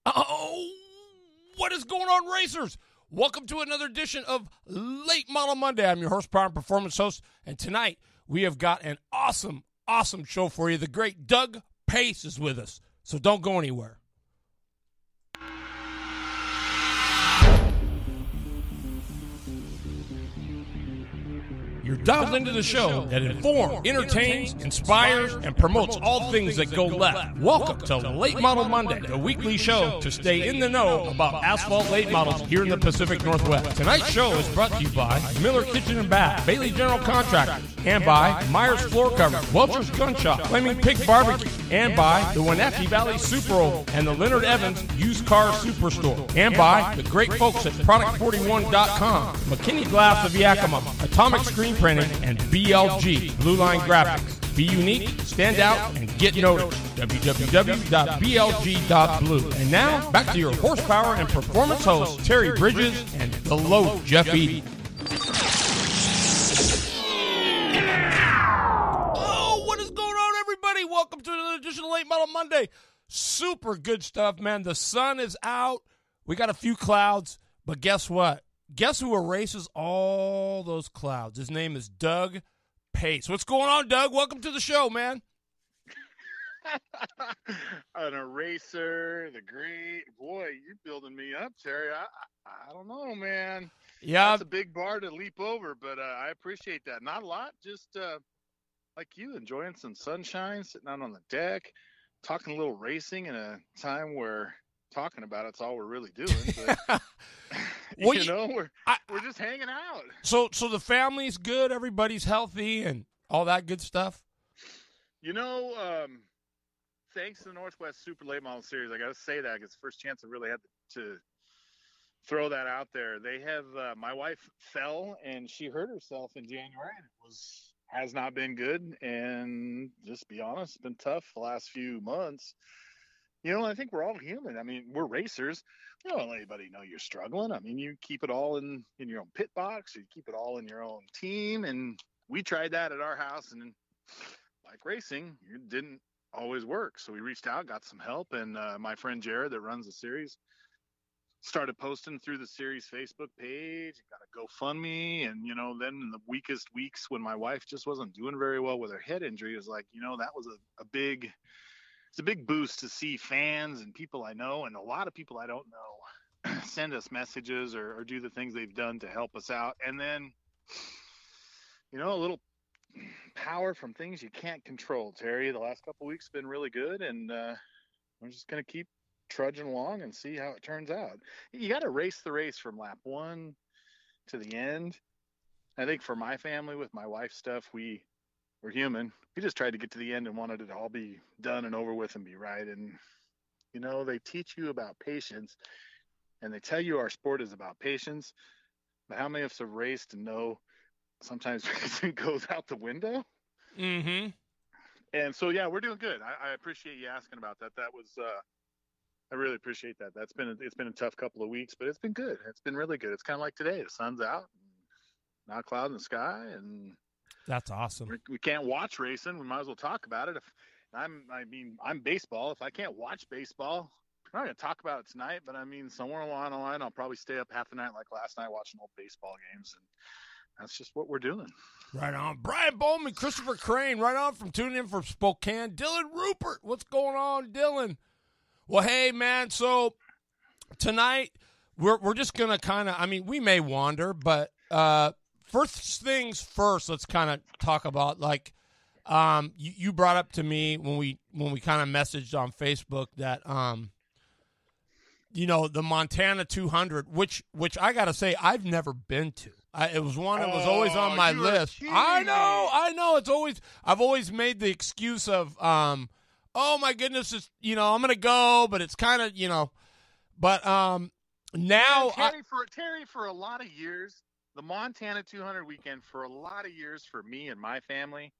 Oh, what is going on, racers? Welcome to another edition of Late Model Monday. I'm your horsepower and performance host, and tonight we have got an awesome show for you. The great Doug Pace is with us, so don't go anywhere. You're dialed into the show that informs, entertains, inspires, and promotes all things that go left. Welcome to Late Model Monday, the weekly show to stay in the know about asphalt late models here in the Pacific Northwest. Tonight's show is brought to you by Miller Kitchen and Bath, Bailey General Contractors, and by Myers Floor Cover, Welch's Gun Shop, Flaming Pig Barbecue, and by the Wenatchee Valley Super Oval and the Leonard Evans Used Car Superstore, and by the great folks at Product41.com, McKinney Glass of Yakima, Atomic Screen Printing, and BLG, Blue Line Graphics. Be unique, stand out, and get noticed. www.blg.blue. And now, back to your horsepower and performance host, Terry Bridges, and the load, Jeff Eady. Oh, what is going on, everybody? Welcome to another edition of Late Model Monday. Super good stuff, man. The sun is out. We got a few clouds, but guess what? Guess who erases all those clouds? His name is Doug Pace. What's going on, Doug? Welcome to the show, man. An eraser, the great. Boy, you're building me up, Terry. I don't know, man. Yeah. That's a big bar to leap over, but I appreciate that. Not a lot, just like you, enjoying some sunshine, sitting out on the deck, talking a little racing in a time where talking about it's all we're really doing. But, well, we're just hanging out. So the family's good, everybody's healthy, and all that good stuff. Thanks to the Northwest Super Late Model Series, I got to say that because the first chance I really had to throw that out there. They have my wife fell and she hurt herself in January, and has not been good. And just be honest, it's been tough the last few months. I think we're all human. I mean, we're racers. You don't let anybody know you're struggling. I mean, you keep it all in your own pit box. You keep it all in your own team. And we tried that at our house. And like racing, it didn't always work. So we reached out, got some help. And my friend Jared that runs the series started posting through the series Facebook page. Got a GoFundMe. And, then in the weakest weeks when my wife just wasn't doing very well with her head injury, it was like, that was a big – it's a big boost to see fans and people I know and a lot of people I don't know send us messages or do the things they've done to help us out. And then, a little power from things you can't control, Terry. The last couple of weeks have been really good, and we're just going to keep trudging along and see how it turns out. You got to race the race from lap 1 to the end. I think for my family with my wife's stuff, we're human. We just tried to get to the end and wanted it to all be done and over with and be right. And, they teach you about patience and they tell you our sport is about patience. But how many of us have raced and know sometimes it goes out the window? Mm-hmm. And so, yeah, we're doing good. I appreciate you asking about that. That was, I really appreciate that. It's been a tough couple of weeks, but it's been good. It's been really good. It's kind of like today. The sun's out, not a cloud in the sky, and that's awesome. We can't watch racing. We might as well talk about it. I'm baseball. If I can't watch baseball, I'm not going to talk about it tonight, but somewhere along the line, I'll probably stay up half the night like last night watching old baseball games. And that's just what we're doing. Right on. Brian Bowman, Christopher Crane, right on from tuning in from Spokane. Dylan Rupert, what's going on, Dylan? Well, hey, man, so tonight we're just going to we may wander, but first things first, let's kind of talk about you brought up to me when we kind of messaged on Facebook that the Montana 200, which I got to say I've never been to. It was one that was always on my list. I know. I've always made the excuse of oh my goodness, it's I'm gonna go, but it's kind of but now Terry for a lot of years. The Montana 200 weekend for a lot of years for me and my family,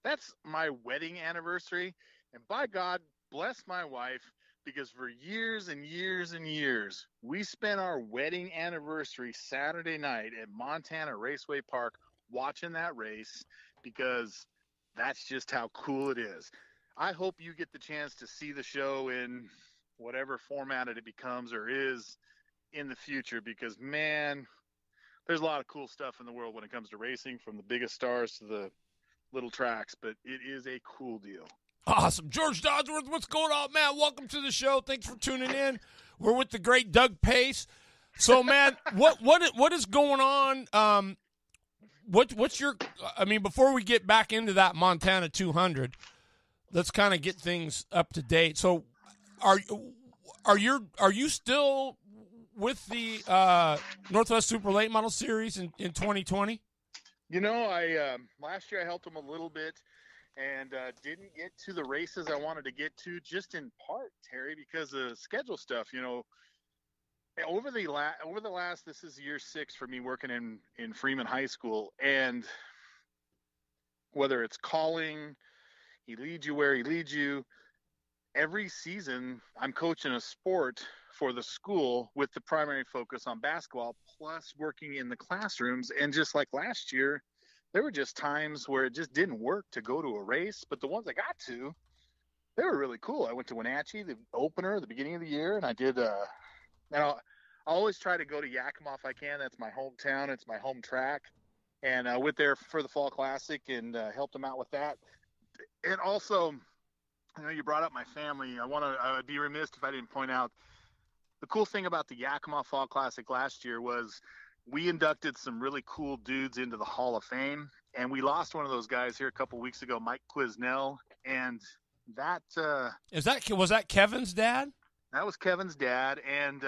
that's my wedding anniversary. And by God, bless my wife, because for years and years and years, we spent our wedding anniversary Saturday night at Montana Raceway Park watching that race, because that's just how cool it is. I hope you get the chance to see the show in whatever formatted it becomes or is in the future, because, man, there's a lot of cool stuff in the world when it comes to racing, from the biggest stars to the little tracks, but it is a cool deal. Awesome. George Dodsworth, what's going on, man? Welcome to the show. Thanks for tuning in. We're with the great Doug Pace. So, man, what is going on? What's your? I mean, before we get back into that Montana 200, let's kind of get things up to date. So, are you still with the Northwest Super Late Model Series in 2020? You know, I last year I helped them a little bit, and didn't get to the races I wanted to get to, just in part, Terry, because of schedule stuff. You know, over the last, this is year 6 for me working in Freeman High School, and whether it's calling, he leads you where he leads you. Every season, I'm coaching a sport for the school with the primary focus on basketball, plus working in the classrooms. And just like last year, there were just times where it just didn't work to go to a race, but the ones I got to, they were really cool. I went to Wenatchee, the opener, the beginning of the year, and I did. I always try to go to Yakima if I can. That's my hometown. It's my home track, and I went there for the Fall Classic and helped them out with that. And also, I know you brought up my family. I would be remiss if I didn't point out the cool thing about the Yakima Fall Classic last year was we inducted some really cool dudes into the Hall of Fame, and we lost one of those guys here a couple weeks ago, Mike Quisnell, and that was that Kevin's dad? That was Kevin's dad, and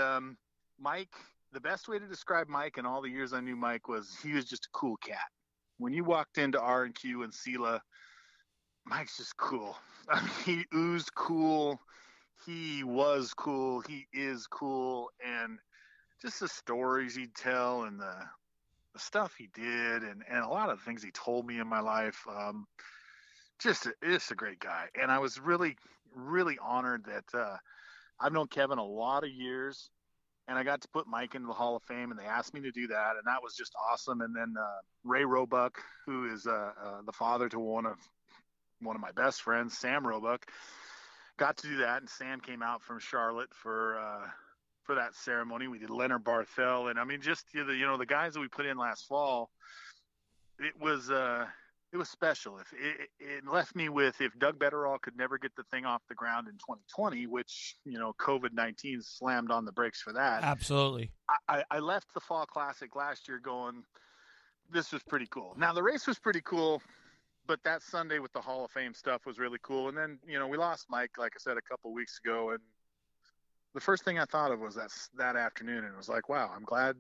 Mike. The best way to describe Mike in all the years I knew Mike was he was just a cool cat. When you walked into R&Q and Sela, Mike's just cool. I mean, he oozed cool. He was cool. He is cool, and just the stories he'd tell and the stuff he did and a lot of the things he told me in my life, just a great guy. And I was really, really honored that I've known Kevin a lot of years, and I got to put Mike into the Hall of Fame, and they asked me to do that, and that was just awesome. And then Ray Roebuck, who is the father to one of my best friends, Sam Roebuck, got to do that, and Sam came out from Charlotte for that ceremony. We did Leonard Barthel, and I mean, just the guys that we put in last fall. It was special. If it left me with, if Doug Betterall could never get the thing off the ground in 2020, which COVID-19 slammed on the brakes for that. Absolutely. I left the Fall Classic last year going, this was pretty cool. Now the race was pretty cool, but that Sunday with the Hall of Fame stuff was really cool. And then we lost Mike, like I said, a couple weeks ago, and the first thing I thought of was that afternoon, and it was like, wow, I'm glad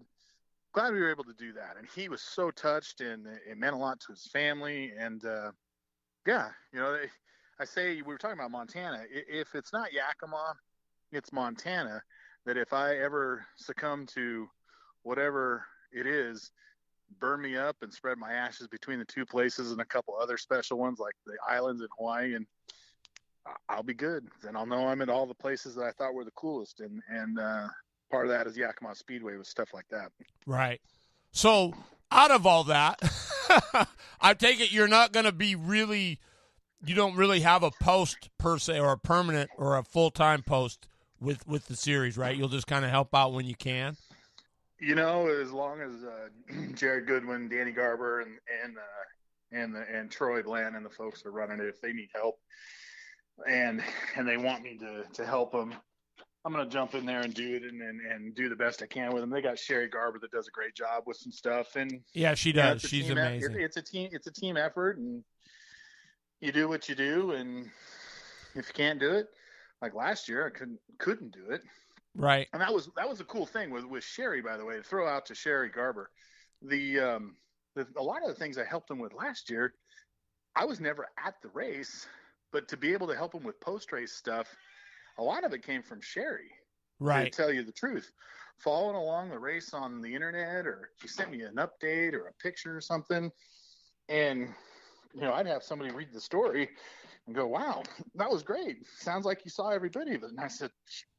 we were able to do that. And he was so touched, and it meant a lot to his family. And I say, we were talking about Montana. If it's not Yakima, it's Montana. That if I ever succumb to whatever it is, burn me up and spread my ashes between the two places and a couple other special ones like the islands in Hawaii, and I'll be good. Then I'll know I'm at all the places that I thought were the coolest. And part of that is Yakima Speedway with stuff like that. Right. So out of all that, I take it you're not going to be you don't really have a post per se, or a permanent or a full-time post with the series, right? You'll just kind of help out when you can. As long as Jared Goodwin, Danny Garber, and Troy Bland and the folks that are running it, if they need help and they want me to help them, I'm going to jump in there and do it and do the best I can with them. They got Sherry Garber that does a great job with some stuff, and yeah, she does. She's amazing. It's a team effort, and you do what you do, and if you can't do it, like last year, I couldn't do it. Right. And that was a cool thing with Sherry, by the way, to throw out to Sherry Garber. A lot of the things I helped him with last year, I was never at the race, but to be able to help him with post-race stuff, a lot of it came from Sherry. Right. To tell you the truth. Following along the race on the internet, or she sent me an update or a picture or something, and I'd have somebody read the story and go, wow, that was great. Sounds like you saw every bit of it. And I said,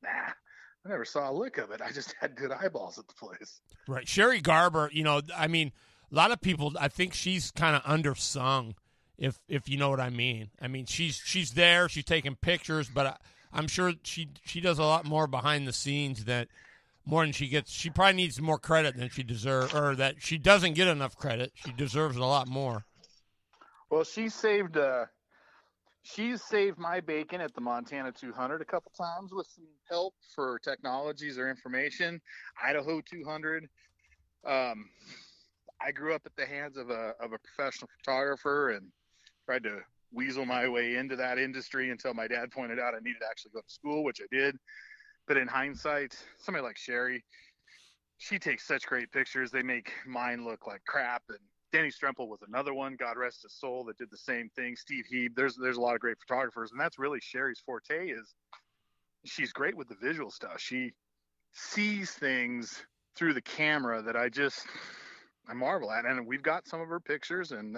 nah, I never saw a lick of it. I just had good eyeballs at the place. Right. Sherry Garber, I mean, a lot of people, I think she's kind of undersung, if you know what I mean. I mean, she's there, she's taking pictures, but I'm sure she does a lot more behind the scenes more than she gets. She probably needs more credit than she deserves, or that she doesn't get enough credit. She deserves a lot more. Well, she's saved my bacon at the Montana 200 a couple times with some help for technologies or information. Idaho 200. I grew up at the hands of a professional photographer and tried to weasel my way into that industry until my dad pointed out I needed to actually go to school, which I did. But in hindsight, somebody like Sherry, she takes such great pictures. They make mine look like crap. And Danny Strempel was another one, God rest his soul, that did the same thing. Steve Heeb, there's a lot of great photographers, and that's really Sherry's forte. Is she's great with the visual stuff. She sees things through the camera that I marvel at. And we've got some of her pictures, and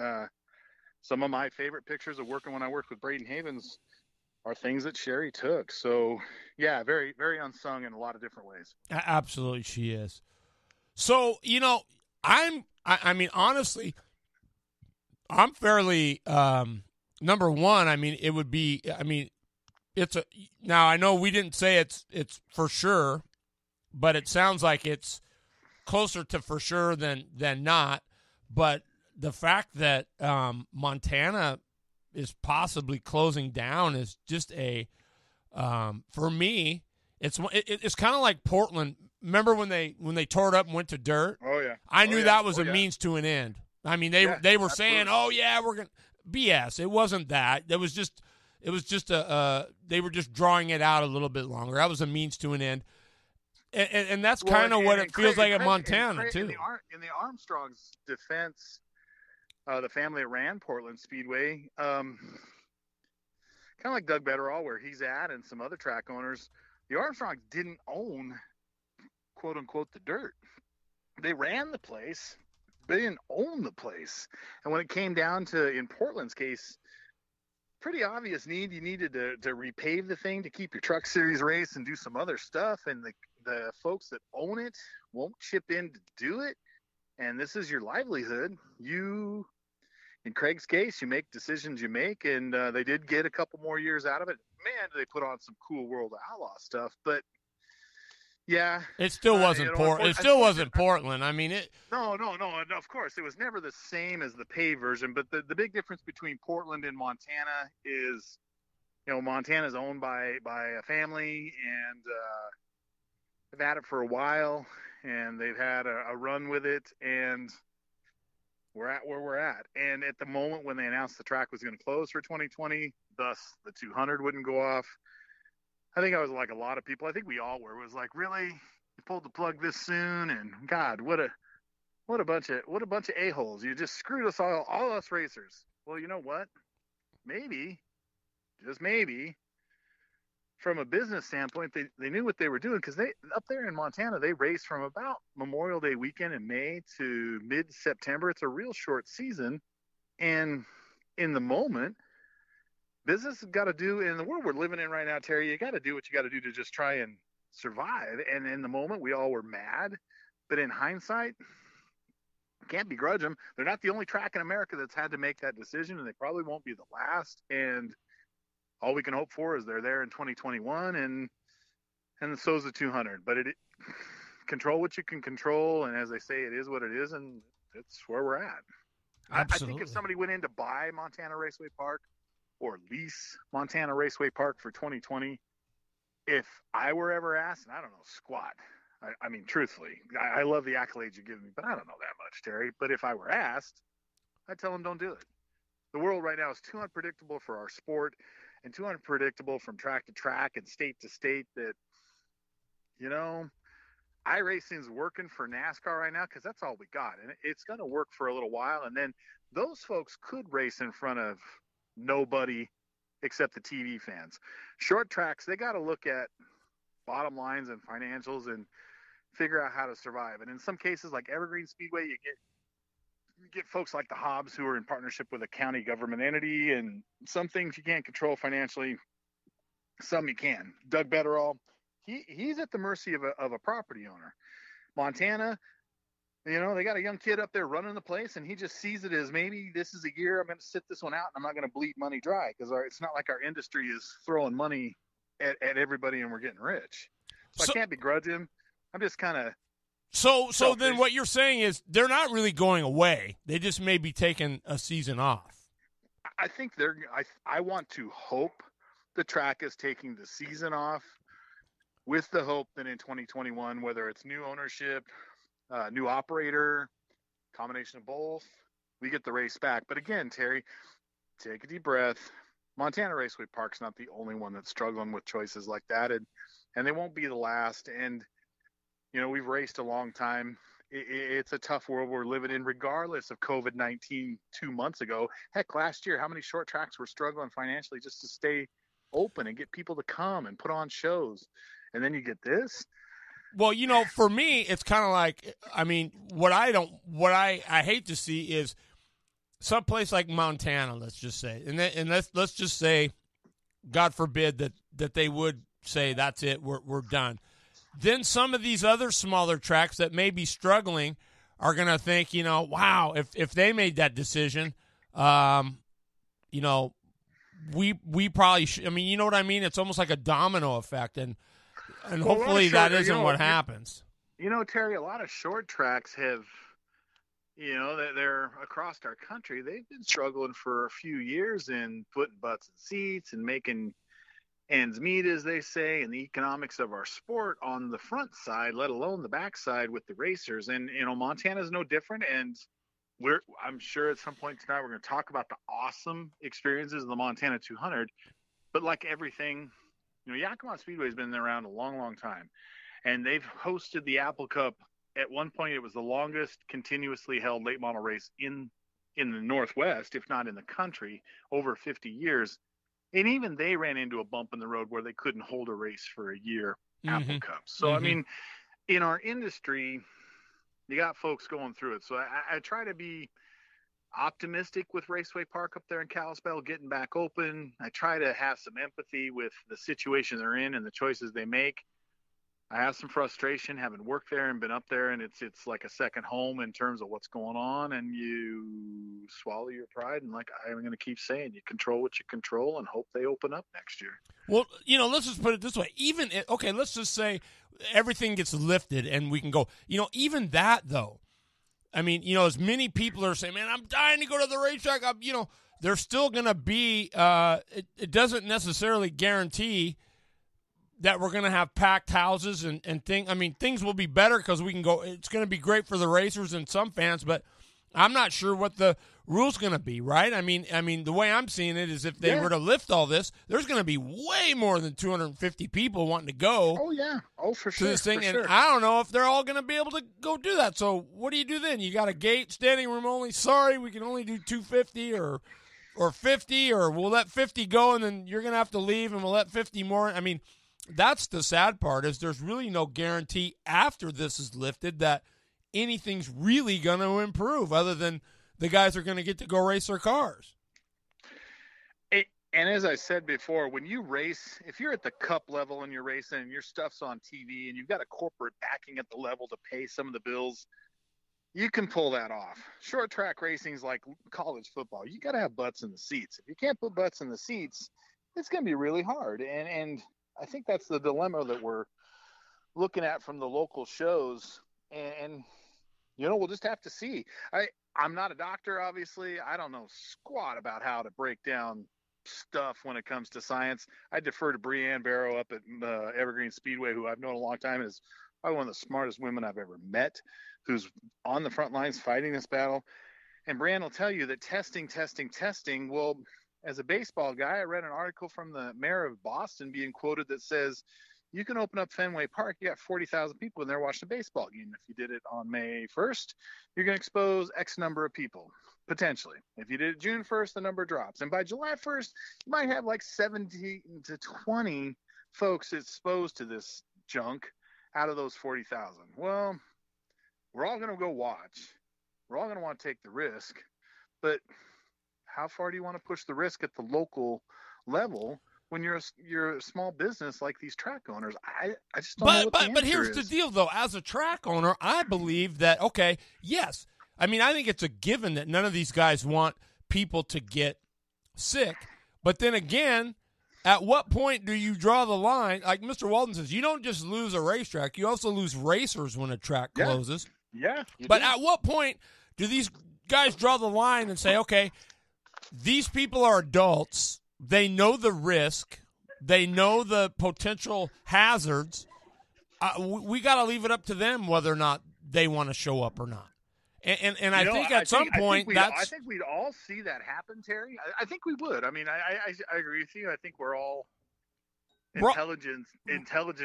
some of my favorite pictures of working when I worked with Braden Havens are things that Sherry took. So, yeah, very, very unsung in a lot of different ways. Absolutely, she is. So, I mean, honestly, I'm fairly, number one, I mean, it would be, I mean, now I know we didn't say it's for sure, but it sounds like it's closer to for sure than not. But the fact that Montana is possibly closing down is just for me, it's kind of like Portland. Remember when they tore it up and went to dirt? Oh yeah. I knew that was a means to an end. I mean, they were absolutely saying, "Oh yeah, we're gonna." BS. It wasn't that. It was just they were just drawing it out a little bit longer. That was a means to an end, and that's kind of what it feels like at Montana too. In the Armstrong's defense, the family that ran Portland Speedway, kind of like Doug Betterall, where he's at, and some other track owners, the Armstrongs didn't own, quote unquote, the dirt. They ran the place, but they didn't own the place. And when it came down to, in Portland's case, pretty obvious need. You needed to repave the thing to keep your Truck Series race and do some other stuff. And the folks that own it won't chip in to do it. And this is your livelihood. In Craig's case, you make decisions you make, and they did get a couple more years out of it. Man, they put on some cool World of Outlaw stuff, but yeah, it still wasn't Portland. It still wasn't Portland. I mean, it. No. Of course, it was never the same as the paved version. But the big difference between Portland and Montana is, Montana's owned by a family, and they've had it for a while, and they've had a run with it, and we're at where we're at. And at the moment when they announced the track was going to close for 2020, thus the 200 wouldn't go off, I think I was like a lot of people. I think we all were. It was like, really, you pulled the plug this soon, and God, what a bunch of a-holes. You just screwed us all us racers. Well, you know what? Maybe, just maybe, from a business standpoint, they knew what they were doing, because they up there in Montana, they race from about Memorial Day weekend in May to mid-September. It's a real short season, and in the moment, business has got to do, in the world we're living in right now, Terry, you got to do what you got to do to just try and survive. And in the moment, we all were mad, but in hindsight, can't begrudge them. They're not the only track in America that's had to make that decision, and they probably won't be the last. And all we can hope for is they're there in 2021, and so's the 200. But it control what you can control, and as they say, it is what it is, and it's where we're at. Absolutely. I think if somebody went in to buy Montana Raceway Park or lease Montana Raceway Park for 2020, if I were ever asked, and I don't know squat, I mean, truthfully, I love the accolades you give me, but I don't know that much, Terry. But if I were asked, I'd tell them don't do it. The world right now is too unpredictable for our sport, and too unpredictable from track to track and state to state, that, iRacing's working for NASCAR right now because that's all we got. And it's going to work for a little while. And then those folks could race in front of nobody except the TV fans. Short tracks, they got to look at bottom lines and financials and figure out how to survive. And in some cases, like Evergreen Speedway, you get folks like the Hobbs who are in partnership with a county government entity, and some things you can't control financially, some you can. Doug Betterall, he's at the mercy of a property owner. Montana, they got a young kid up there running the place, and he just sees it as, maybe this is a year I'm going to sit this one out, and I'm not going to bleed money dry, because it's not like our industry is throwing money at everybody and we're getting rich. So I can't begrudge him. I'm just kind of so then what you're saying is they're not really going away. They just may be taking a season off. I think I want to hope the track is taking the season off with the hope that in 2021, whether it's new ownership, new operator, combination of both, we get the race back. But again, Terry, take a deep breath. Montana Raceway Park's not the only one that's struggling with choices like that, and they won't be the last. And we've raced a long time. It's a tough world we're living in, regardless of COVID-19 2 months ago. Heck, last year, how many short tracks were struggling financially just to stay open and get people to come and put on shows? And then you get this. Well, for me, it's kind of like, what I hate to see is some place like Montana, let's just say, and let's just say, God forbid that they would say that's it, we're done. Then some of these other smaller tracks that may be struggling are going to think, wow, if they made that decision, we probably should. You know what I mean? It's almost like a domino effect, and hopefully that isn't what happens. Terry, a lot of short tracks have, they're across our country. They've been struggling for a few years in putting butts in seats and making ends meet, as they say, and the economics of our sport on the front side, let alone the back side with the racers. And, Montana's no different. And I'm sure at some point tonight we're going to talk about the awesome experiences of the Montana 200. But like everything, Yakima Speedway has been around a long, long time. And they've hosted the Apple Cup. At one point, it was the longest continuously held late model race in the Northwest, if not in the country, over 50 years. And even they ran into a bump in the road where they couldn't hold a race for a year, Apple Cup. So, in our industry, you got folks going through it. So I try to be optimistic with Raceway Park up there in Kalispell getting back open. I try to have some empathy with the situation they're in and the choices they make. I have some frustration having worked there and been up there, and it's like a second home in terms of what's going on, and you swallow your pride, and like I'm going to keep saying, you control what you control and hope they open up next year. Well, let's just put it this way. Let's just say everything gets lifted and we can go, even that though, as many people are saying, man, I'm dying to go to the racetrack, there's still going to be, it doesn't necessarily guarantee that we're going to have packed houses and things will be better because we can go. It's going to be great for the racers and some fans, but I'm not sure what the rule's going to be, right? The way I'm seeing it is if they were to lift all this, there's going to be way more than 250 people wanting to go. Oh, yeah. Oh, for sure. To this thing, for and sure. I don't know if they're all going to be able to go do that. So what do you do then? You got a gate, standing room only. Sorry, we can only do 250 or 50, or we'll let 50 go, and then you're going to have to leave, and we'll let 50 more. That's the sad part, is there's really no guarantee after this is lifted that anything's really going to improve other than the guys are going to get to go race their cars. And as I said before, when you race, if you're at the cup level and you're racing and your stuff's on TV and you've got a corporate backing at the level to pay some of the bills, you can pull that off. Short track racing's like college football. You got to have butts in the seats. If you can't put butts in the seats, it's going to be really hard. And I think that's the dilemma that we're looking at from the local shows. And we'll just have to see. I'm not a doctor, obviously. I don't know squat about how to break down stuff when it comes to science. I defer to Breanne Barrow up at Evergreen Speedway, who I've known a long time, is probably one of the smartest women I've ever met, who's on the front lines fighting this battle. And Breanne will tell you that testing. Well, as a baseball guy, I read an article from the mayor of Boston being quoted that says, you can open up Fenway Park, you got 40,000 people in there watching a baseball game. If you did it on May 1st, you're going to expose X number of people, potentially. If you did it June 1st, the number drops. And by July 1st, you might have like 70 to 20 folks exposed to this junk out of those 40,000. Well, we're all going to go watch. We're all going to want to take the risk. But how far do you want to push the risk at the local level when you're a small business like these track owners? I just don't know what the answer But here's is. the deal, though. As a track owner, I believe that, okay, yes. I think it's a given that none of these guys want people to get sick. But then again, at what point do you draw the line? Like Mr. Walden says, you don't just lose a racetrack, you also lose racers when a track closes. Yeah. But at what point do these guys draw the line and say, okay, these people are adults, they know the risk, they know the potential hazards, we got to leave it up to them whether or not they want to show up or not. And I think at some point I think we'd all see that happen, Terry. I think we would. I mean, I agree with you. I think we're all intelligent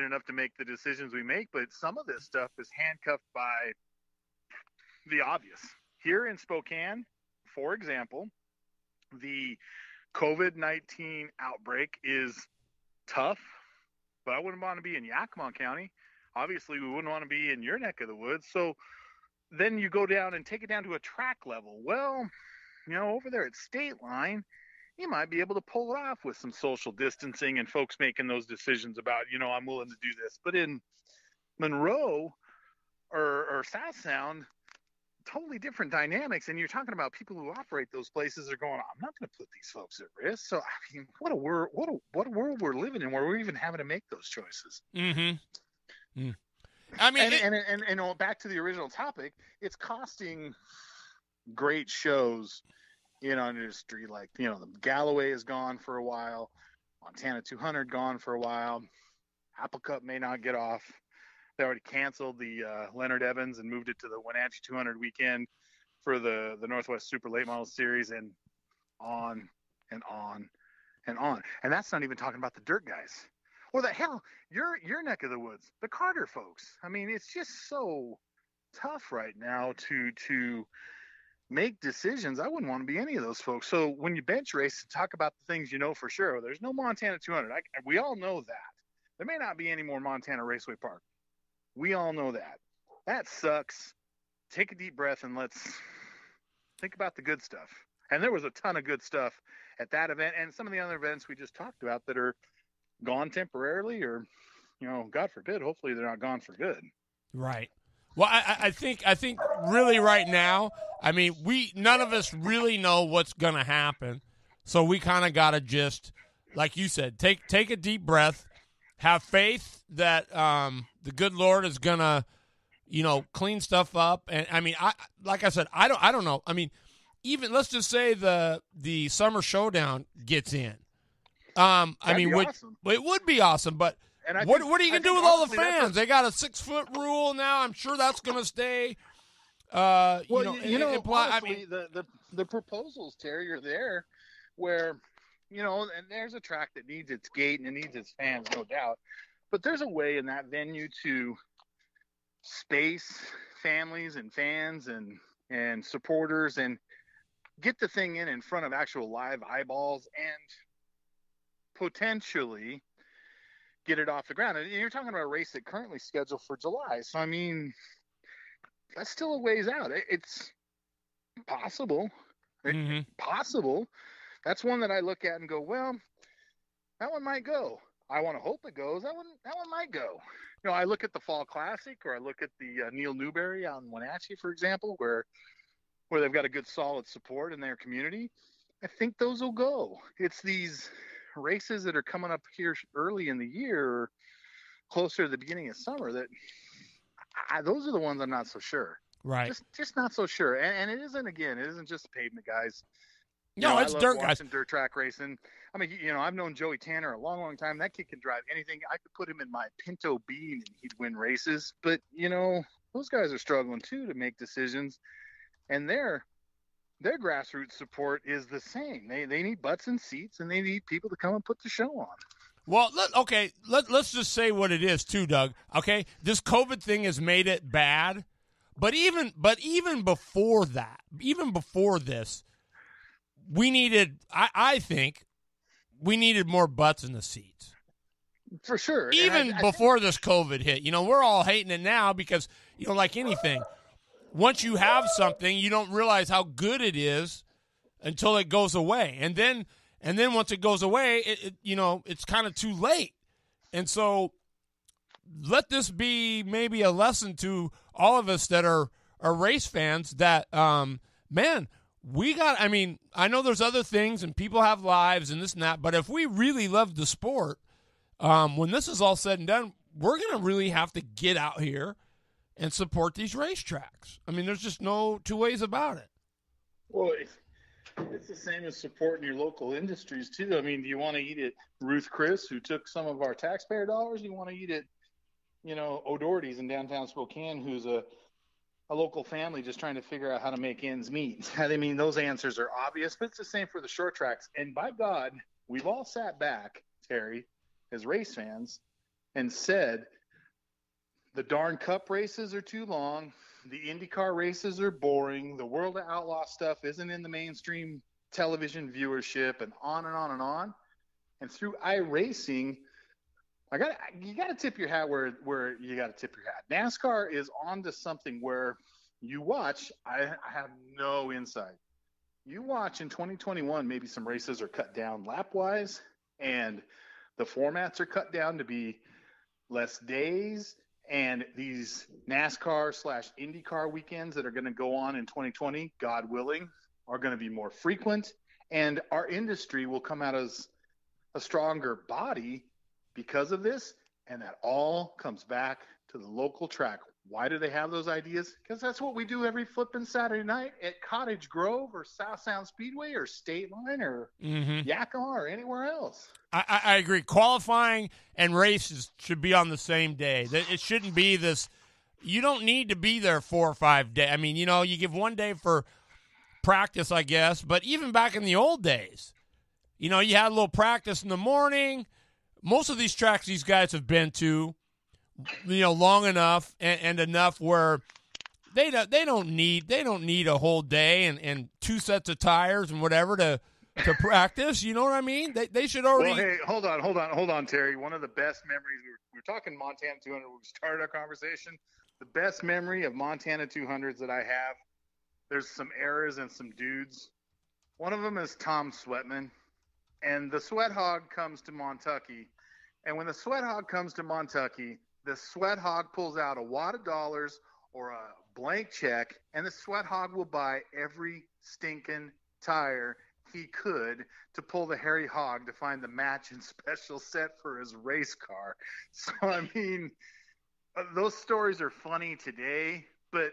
enough to make the decisions we make, but some of this stuff is handcuffed by the obvious. Here in Spokane, for example, the COVID-19 outbreak is tough, but I wouldn't want to be in Yakima County. Obviously, we wouldn't want to be in your neck of the woods. So then you go down and take it down to a track level. Well, over there at State Line, you might be able to pull it off with some social distancing and folks making those decisions about, I'm willing to do this. But in Monroe or South Sound, totally different dynamics. And you're talking about people who operate those places are going, I'm not going to put these folks at risk. So, I mean, what a world we're living in where we're even having to make those choices. Mm-hmm. Mm. I mean, and back to the original topic, it's costing great shows in our industry. Like, the Galloway is gone for a while, Montana 200 gone for a while, Apple Cup may not get off. They already canceled the Leonard Evans and moved it to the Wenatchee 200 weekend for the Northwest Super Late Model Series, and on and on and on. And that's not even talking about the dirt guys. Or the hell, your neck of the woods, the Carter folks. I mean, it's just so tough right now to make decisions. I wouldn't want to be any of those folks. So when you bench race, talk about the things you know for sure. There's no Montana 200. We all know that. There may not be any more Montana Raceway Park. We all know that. That sucks. Take a deep breath and let's think about the good stuff. And there was a ton of good stuff at that event and some of the other events we just talked about that are gone temporarily, or God forbid, hopefully they're not gone for good. Right. Well, I think really right now, I mean, none of us really know what's going to happen, so we kind of got to just, like you said, take a deep breath, have faith that the good Lord is going to clean stuff up. And I mean, like I said, I don't know. I mean, even let's just say the Summer Showdown gets in. I mean, awesome. It would be awesome, but what are you going to do with all the fans? They got a 6-foot rule now. I'm sure that's going to stay. Honestly, I mean, the proposals, Terry, are there where, and there's a track that needs its gate and it needs its fans, no doubt. But there's a way in that venue to space families and fans and supporters and get the thing in front of actual live eyeballs and potentially get it off the ground. And you're talking about a race that currently scheduled for July. So, I mean, that's still a ways out. It's possible. Mm-hmm. Possible. That's one that I look at and go, well, that one might go. I want to hope it goes. That one might go. I look at the Fall Classic, or I look at the Neil Newberry out in Wenatchee, for example, where they've got a good solid support in their community. I think those will go. It's these races that are coming up here early in the year, or closer to the beginning of summer, that those are the ones I'm not so sure. Right. Just not so sure. And it isn't just the pavement guys. No, it's dirt guys. Dirt track racing. I mean, I've known Joey Tanner a long, long time. That kid can drive anything. I could put him in my Pinto Bean and he'd win races. But, those guys are struggling too to make decisions. And their grassroots support is the same. They need butts and seats, and they need people to come and put the show on. Well, let's just say what it is too, Doug. Okay, this COVID thing has made it bad, but even before that, even before this, we needed. I think we needed more butts in the seats. For sure. Even before this COVID hit, we're all hating it now because like anything. Once you have something, you don't realize how good it is until it goes away. And then once it goes away, it's kind of too late. And so let this be maybe a lesson to all of us that are race fans that, man, I know there's other things and people have lives and this and that, but if we really love the sport, when this is all said and done, we're going to really have to get out here and support these racetracks. I mean, there's just no two ways about it. Well, it's the same as supporting your local industries, too. I mean, do you want to eat at Ruth Chris, who took some of our taxpayer dollars? Do you want to eat at, O'Doherty's in downtown Spokane, who's a local family just trying to figure out how to make ends meet? I mean, those answers are obvious, but it's the same for the short tracks. And by God, we've all sat back, Terry, as race fans, and said the darn cup races are too long. The IndyCar races are boring. The World of Outlaw stuff isn't in the mainstream television viewership, and on and on and on. And through iRacing, you got to tip your hat where you got to tip your hat. NASCAR is onto something where you watch. I have no insight. You watch in 2021, maybe some races are cut down lap-wise, and the formats are cut down to be less days. And these NASCAR/IndyCar weekends that are going to go on in 2020, God willing, are going to be more frequent. And our industry will come out as a stronger body because of this. And that all comes back to the local track. Why do they have those ideas? Because that's what we do every flipping Saturday night at Cottage Grove or South Sound Speedway or State Line or Yakima or anywhere else. I agree. Qualifying and races should be on the same day. It shouldn't be this. You don't need to be there 4 or 5 days. I mean, you give 1 day for practice, I guess. But even back in the old days, you had a little practice in the morning. Most of these tracks these guys have been to, long enough and enough where they don't need a whole day and 2 sets of tires and whatever to practice. You know what I mean? They should already. Well, hey, hold on, Terry. One of the best memories, we were talking Montana 200 when we started our conversation. The best memory of Montana 200s that I have, there's some eras and some dudes. One of them is Tom Sweatman, and the Sweat Hog comes to Montucky. And when the Sweat Hog comes to Montucky, the Sweat Hog pulls out a wad of dollars or a blank check, and the Sweat Hog will buy every stinking tire he could to pull the hairy hog to find the match and special set for his race car. So, I mean, those stories are funny today, but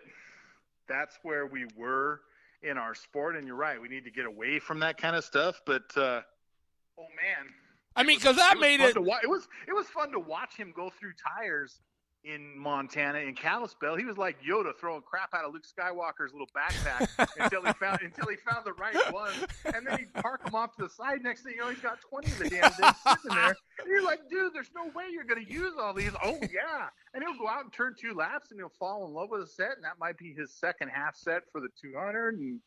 that's where we were in our sport. And you're right, we need to get away from that kind of stuff. But, oh, man. I mean, because that made it. It was fun to watch him go through tires in Montana in Kalispell. He was like Yoda throwing crap out of Luke Skywalker's little backpack until he found the right one, and then he'd park them off to the side. Next thing you know, he's got 20 of the damn things sitting there. And you're like, dude, there's no way you're going to use all these. Oh yeah, and he'll go out and turn 2 laps, and he'll fall in love with a set, and that might be his second half set for the 200. And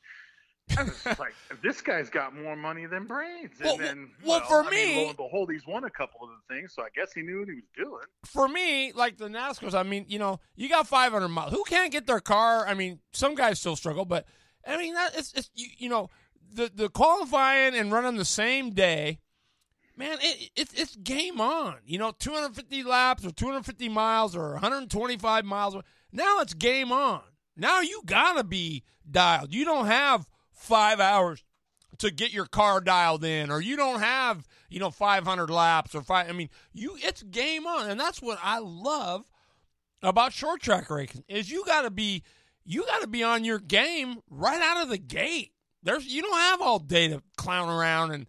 I was just like, this guy's got more money than brains. And then, lo and behold, he's won a couple of the things, so I guess he knew what he was doing. For me, like the NASCARs, I mean, you got 500 miles. Who can't get their car? I mean, some guys still struggle, but I mean, the qualifying and running the same day, man, it's game on. 250 laps or 250 miles or 125 miles. Now it's game on. Now you gotta be dialed. You don't have 5 hours to get your car dialed in, or you don't have 500 laps or 5. I mean, it's game on, and that's what I love about short track racing is you got to be on your game right out of the gate. You don't have all day to clown around and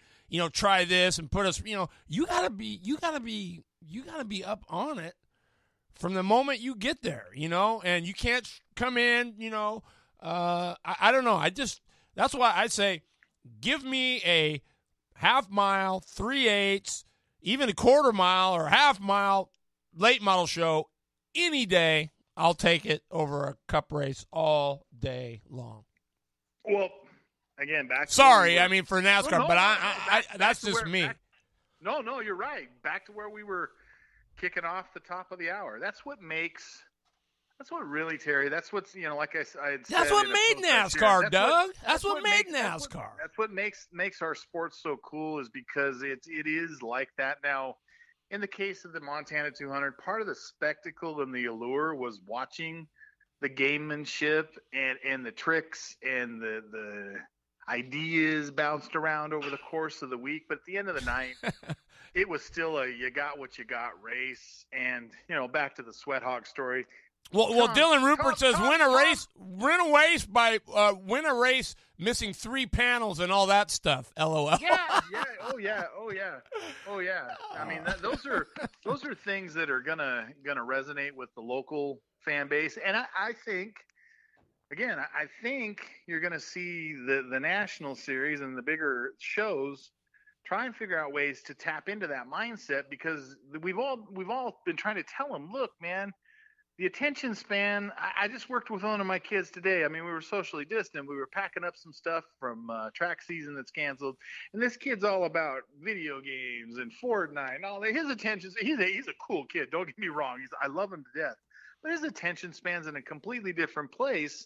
try this and put us. You got to be up on it from the moment you get there. And you can't come in. I don't know. That's why I say, give me a half mile, 3/8, even a quarter mile or half mile late model show any day. I'll take it over a cup race all day long. Well, again, back. Sorry, I mean for NASCAR, but that's just me. No, you're right. Back to where we were kicking off the top of the hour. That's what really, Terry, that's what's, like I said. That's what made NASCAR, Doug. That's what made NASCAR. That's what makes our sport so cool is because it is like that. Now, in the case of the Montana 200, part of the spectacle and the allure was watching the gamemanship and the tricks and the ideas bounced around over the course of the week. But at the end of the night, it was still a you got what you got race. And, back to the Sweat Hog story. Well, Dylan Rupert says win a race missing 3 panels and all that stuff. LOL. Yeah. Oh yeah. I mean, those are things that are gonna resonate with the local fan base, and I think you're gonna see the national series and the bigger shows try and figure out ways to tap into that mindset, because we've all been trying to tell them, look, man. The attention span, I just worked with one of my kids today. I mean, we were socially distant. We were packing up some stuff from track season that's canceled. And this kid's all about video games and Fortnite and all that. His attention, he's a cool kid. Don't get me wrong. I love him to death. But his attention span's in a completely different place.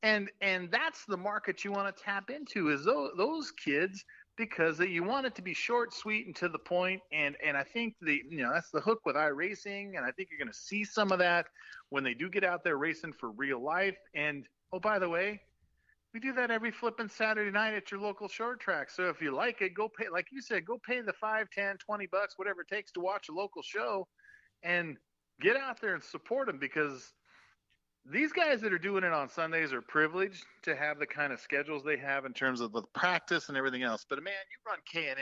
And that's the market you want to tap into, is those kids, because you want it to be short, sweet, and to the point. And I think that's the hook with iRacing, and I think you're going to see some of that when they do get out there racing for real life. And oh, by the way, we do that every flipping Saturday night at your local short track. So if you like it, go pay, like you said, go pay the $5, $10, $20, whatever it takes to watch a local show, and get out there and support them, because these guys that are doing it on Sundays are privileged to have the kind of schedules they have in terms of the practice and everything else. But, man, you run K&N,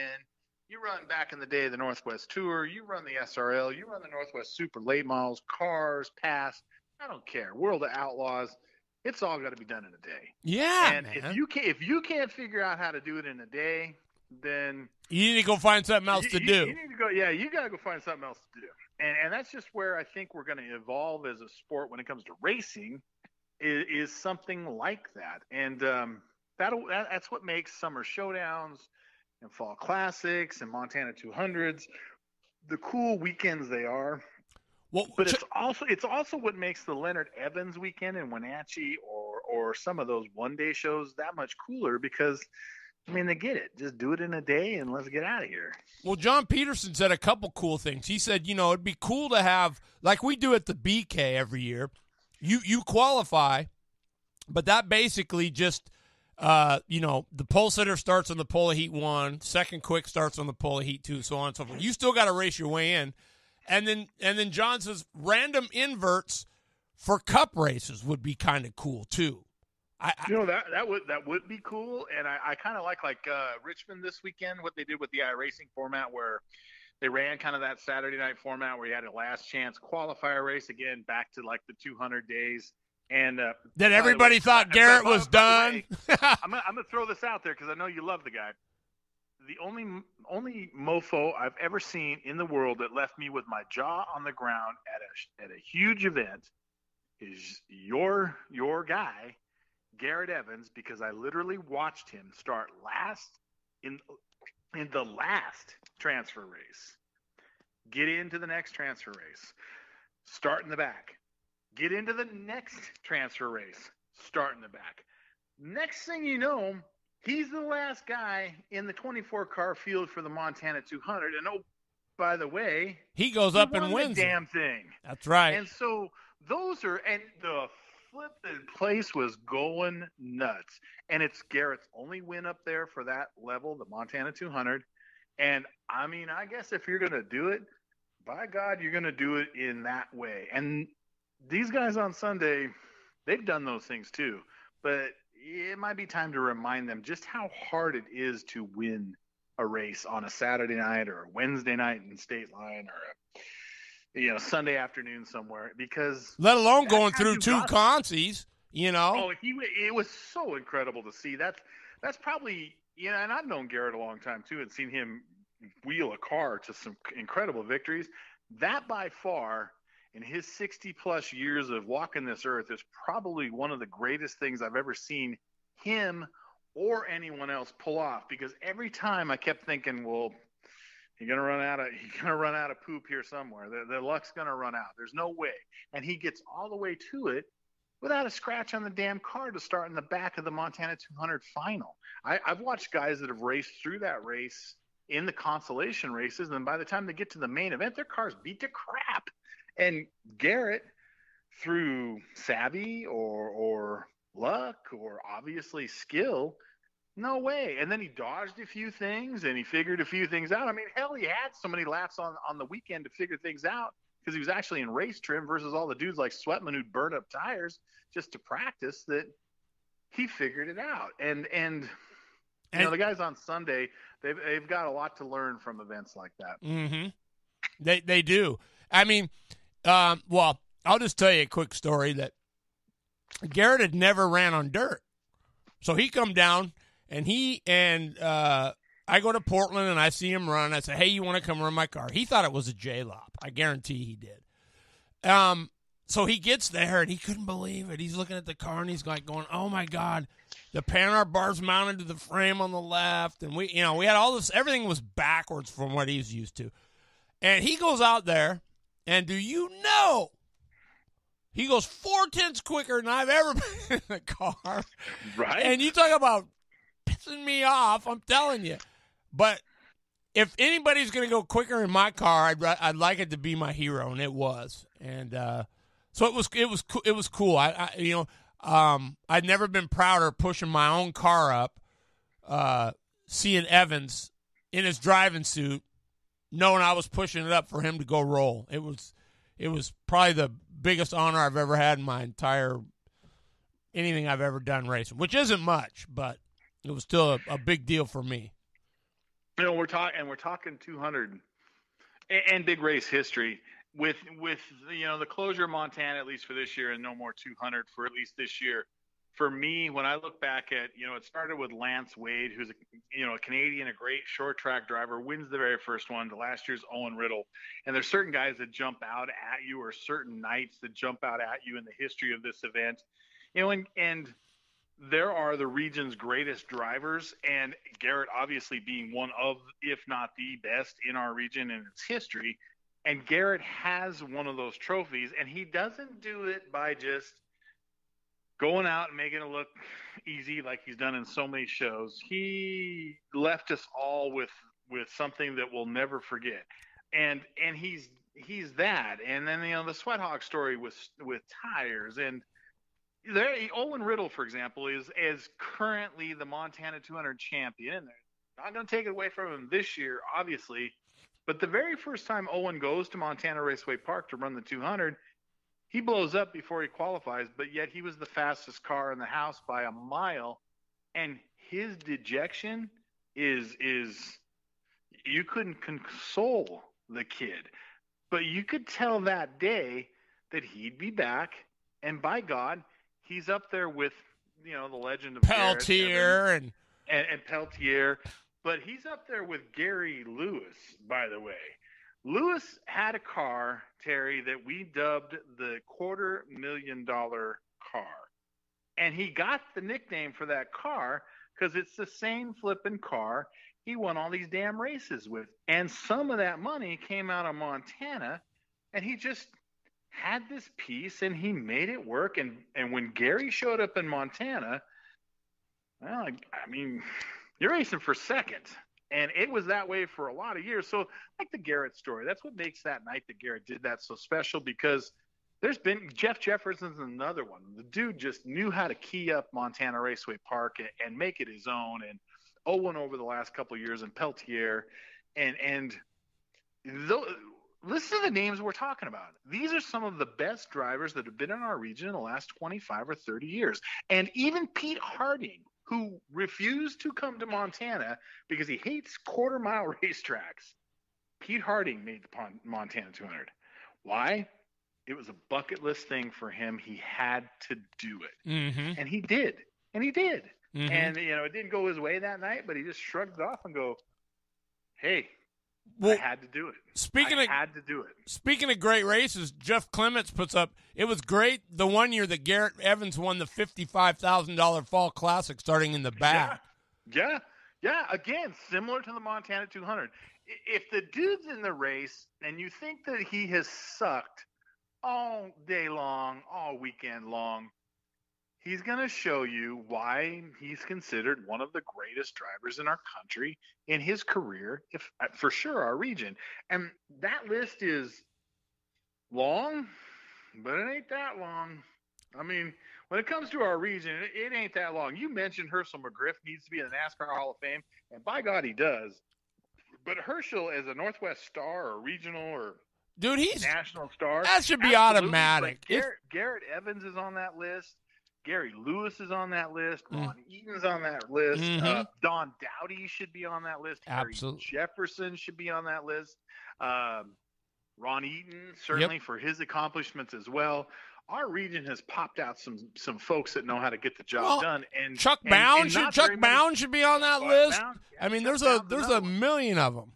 you run back in the day the Northwest Tour, you run the SRL, you run the Northwest Super Late Models, Cars, Pass, I don't care, World of Outlaws. It's all got to be done in a day. Yeah, and man. if you can't figure out how to do it in a day, then you need to go find something else to do. You need to go. Yeah, you got to go find something else to do. And that's just where I think we're going to evolve as a sport when it comes to racing, is something like that. And that's what makes summer showdowns and fall classics and Montana 200s the cool weekends they are. Well, but it's also what makes the Leonard Evans weekend in Wenatchee or some of those one-day shows that much cooler, because I mean, they get it. Just do it in a day and let's get out of here. Well, John Peterson said a couple cool things. He said, it'd be cool to have, like we do at the BK every year, you qualify, but that basically just, the pole sitter starts on the pole of heat 1, second quick starts on the pole of heat 2, so on and so forth. You still got to race your way in. And then John says random inverts for cup races would be kind of cool too. That would be cool, and I kind of like Richmond this weekend, what they did with the iRacing format, where they ran kind of that Saturday night format where you had a last chance qualifier race, again back to like the 200 days, and that everybody thought Garrett was done. I'm gonna throw this out there because I know you love the guy. The only mofo I've ever seen in the world that left me with my jaw on the ground at a huge event is your guy, Garrett Evans, because I literally watched him start last in the last transfer race, get into the next transfer race, start in the back, get into the next transfer race, start in the back. Next thing you know, he's the last guy in the 24-car field for the Montana 200. And oh, by the way, he goes up and wins the damn thing. That's right. And so those are, and the flipping place was going nuts. And it's Garrett's only win up there for that level, the Montana 200. And I mean, I guess if you're going to do it, by God, you're going to do it in that way. And these guys on Sunday, they've done those things too. But it might be time to remind them just how hard it is to win a race on a Saturday night or a Wednesday night in State Line or a Sunday afternoon somewhere, because let alone going through 2 consies, Oh, it was so incredible to see. That's probably, and I've known Garrett a long time too and seen him wheel a car to some incredible victories. That by far, in his 60-plus years of walking this earth, is probably one of the greatest things I've ever seen him or anyone else pull off. Because every time I kept thinking, well, you're gonna run out of poop here somewhere. The luck's gonna run out. There's no way. And he gets all the way to it without a scratch on the damn car to start in the back of the Montana 200 final. I've watched guys that have raced through that race in the consolation races, and by the time they get to the main event, their car's beat to crap. And Garrett, through savvy or luck or obviously skill, No way. And then he dodged a few things and he figured a few things out. I mean, hell, he had so many laps on the weekend to figure things out because he was actually in race trim versus all the dudes like Sweatman who'd burn up tires just to practice, that he figured it out. And you know, the guys on Sunday, they've got a lot to learn from events like that. Mm-hmm. They do. I mean, well, I'll just tell you a quick story that Garrett had never ran on dirt. So he come down, and I go to Portland, and I see him run. I say, hey, you want to come run my car? He thought it was a J-Lop. I guarantee he did. So he gets there, and he couldn't believe it. He's looking at the car, and he's like going, oh, my God, the Panhard bar's mounted to the frame on the left. And we had all this. Everything was backwards from what he's used to. And he goes out there, and do you know, he goes 4/10 quicker than I've ever been in the car. Right. And you talk about pissing me off, I'm telling you. But if anybody's going to go quicker in my car, I'd like it to be my hero, and it was. And so it was cool. I'd never been prouder pushing my own car up, seeing Evans in his driving suit, knowing I was pushing it up for him to go roll. It was probably the biggest honor I've ever had in my entire anything I've ever done racing, which isn't much, but it was still a big deal for me. You know, we're talking 200 and big race history with the closure of Montana, at least for this year, and no more 200 for at least this year. For me, when I look back at, it started with Lance Wade, who's a Canadian, a great short track driver, wins the very first one, to last year's Owen Riddle. And there's certain guys that jump out at you, or certain nights that jump out at you in the history of this event. And there are the region's greatest drivers, and Garrett obviously being one of, if not the best in our region in its history. And Garrett has one of those trophies, and he doesn't do it by just going out and making it look easy like he's done in so many shows. He left us all with something that we'll never forget. And he's that. And then, the Sweat Hog story with tires. And there, Owen Riddle, for example, is currently the Montana 200 champion. And they're not going to take it away from him this year, obviously. But the very first time Owen goes to Montana Raceway Park to run the 200, he blows up before he qualifies, but yet he was the fastest car in the house by a mile. And his dejection is you couldn't console the kid. But you could tell that day that he'd be back. And by God, he's up there with, the legend of Peltier and Peltier. But he's up there with Gary Lewis, by the way. Lewis had a car, Terry, that we dubbed the $250,000 car. And he got the nickname for that car because it's the same flipping car he won all these damn races with. And some of that money came out of Montana, and he just had this piece, and he made it work. And when Gary showed up in Montana, well, I mean, you're racing for second. And it was that way for a lot of years. So, like the Garrett story, that's what makes that night that Garrett did that so special, because there's been Jeff Jefferson's another one. The dude just knew how to key up Montana Raceway Park and make it his own. And Owen over the last couple of years, and Peltier. And listen to the names we're talking about. These are some of the best drivers that have been in our region in the last 25 or 30 years. And even Pete Harding, who refused to come to Montana because he hates quarter-mile racetracks. Pete Harding made the Montana 200. Why? It was a bucket list thing for him. He had to do it. Mm-hmm. And he did. Mm-hmm. And, it didn't go his way that night, but he just shrugged it off and go, hey, well, I had to do it. Had to do it. Speaking of great races, Jeff Clements puts up, it was great the one year that Garrett Evans won the $55,000 Fall Classic starting in the back. Yeah. Again, similar to the Montana 200. If the dude's in the race and you think that he has sucked all day long, all weekend long, he's going to show you why he's considered one of the greatest drivers in our country in his career, if for sure our region. And that list is long, but it ain't that long. I mean, when it comes to our region, it ain't that long. You mentioned Herschel McGriff needs to be in the NASCAR Hall of Fame, and by God, he does. But Herschel, as a Northwest star or regional or dude, he's national star, that should be absolutely. automatic. Like Garrett Evans is on that list. Gary Lewis is on that list. Ron Eaton's on that list. Don Dowdy should be on that list. Absolutely. Harry Jefferson should be on that list. Ron Eaton, certainly for his accomplishments as well. Our region has popped out some folks that know how to get the job done. And Chuck Bound should be on that list. I mean, there's a million of them.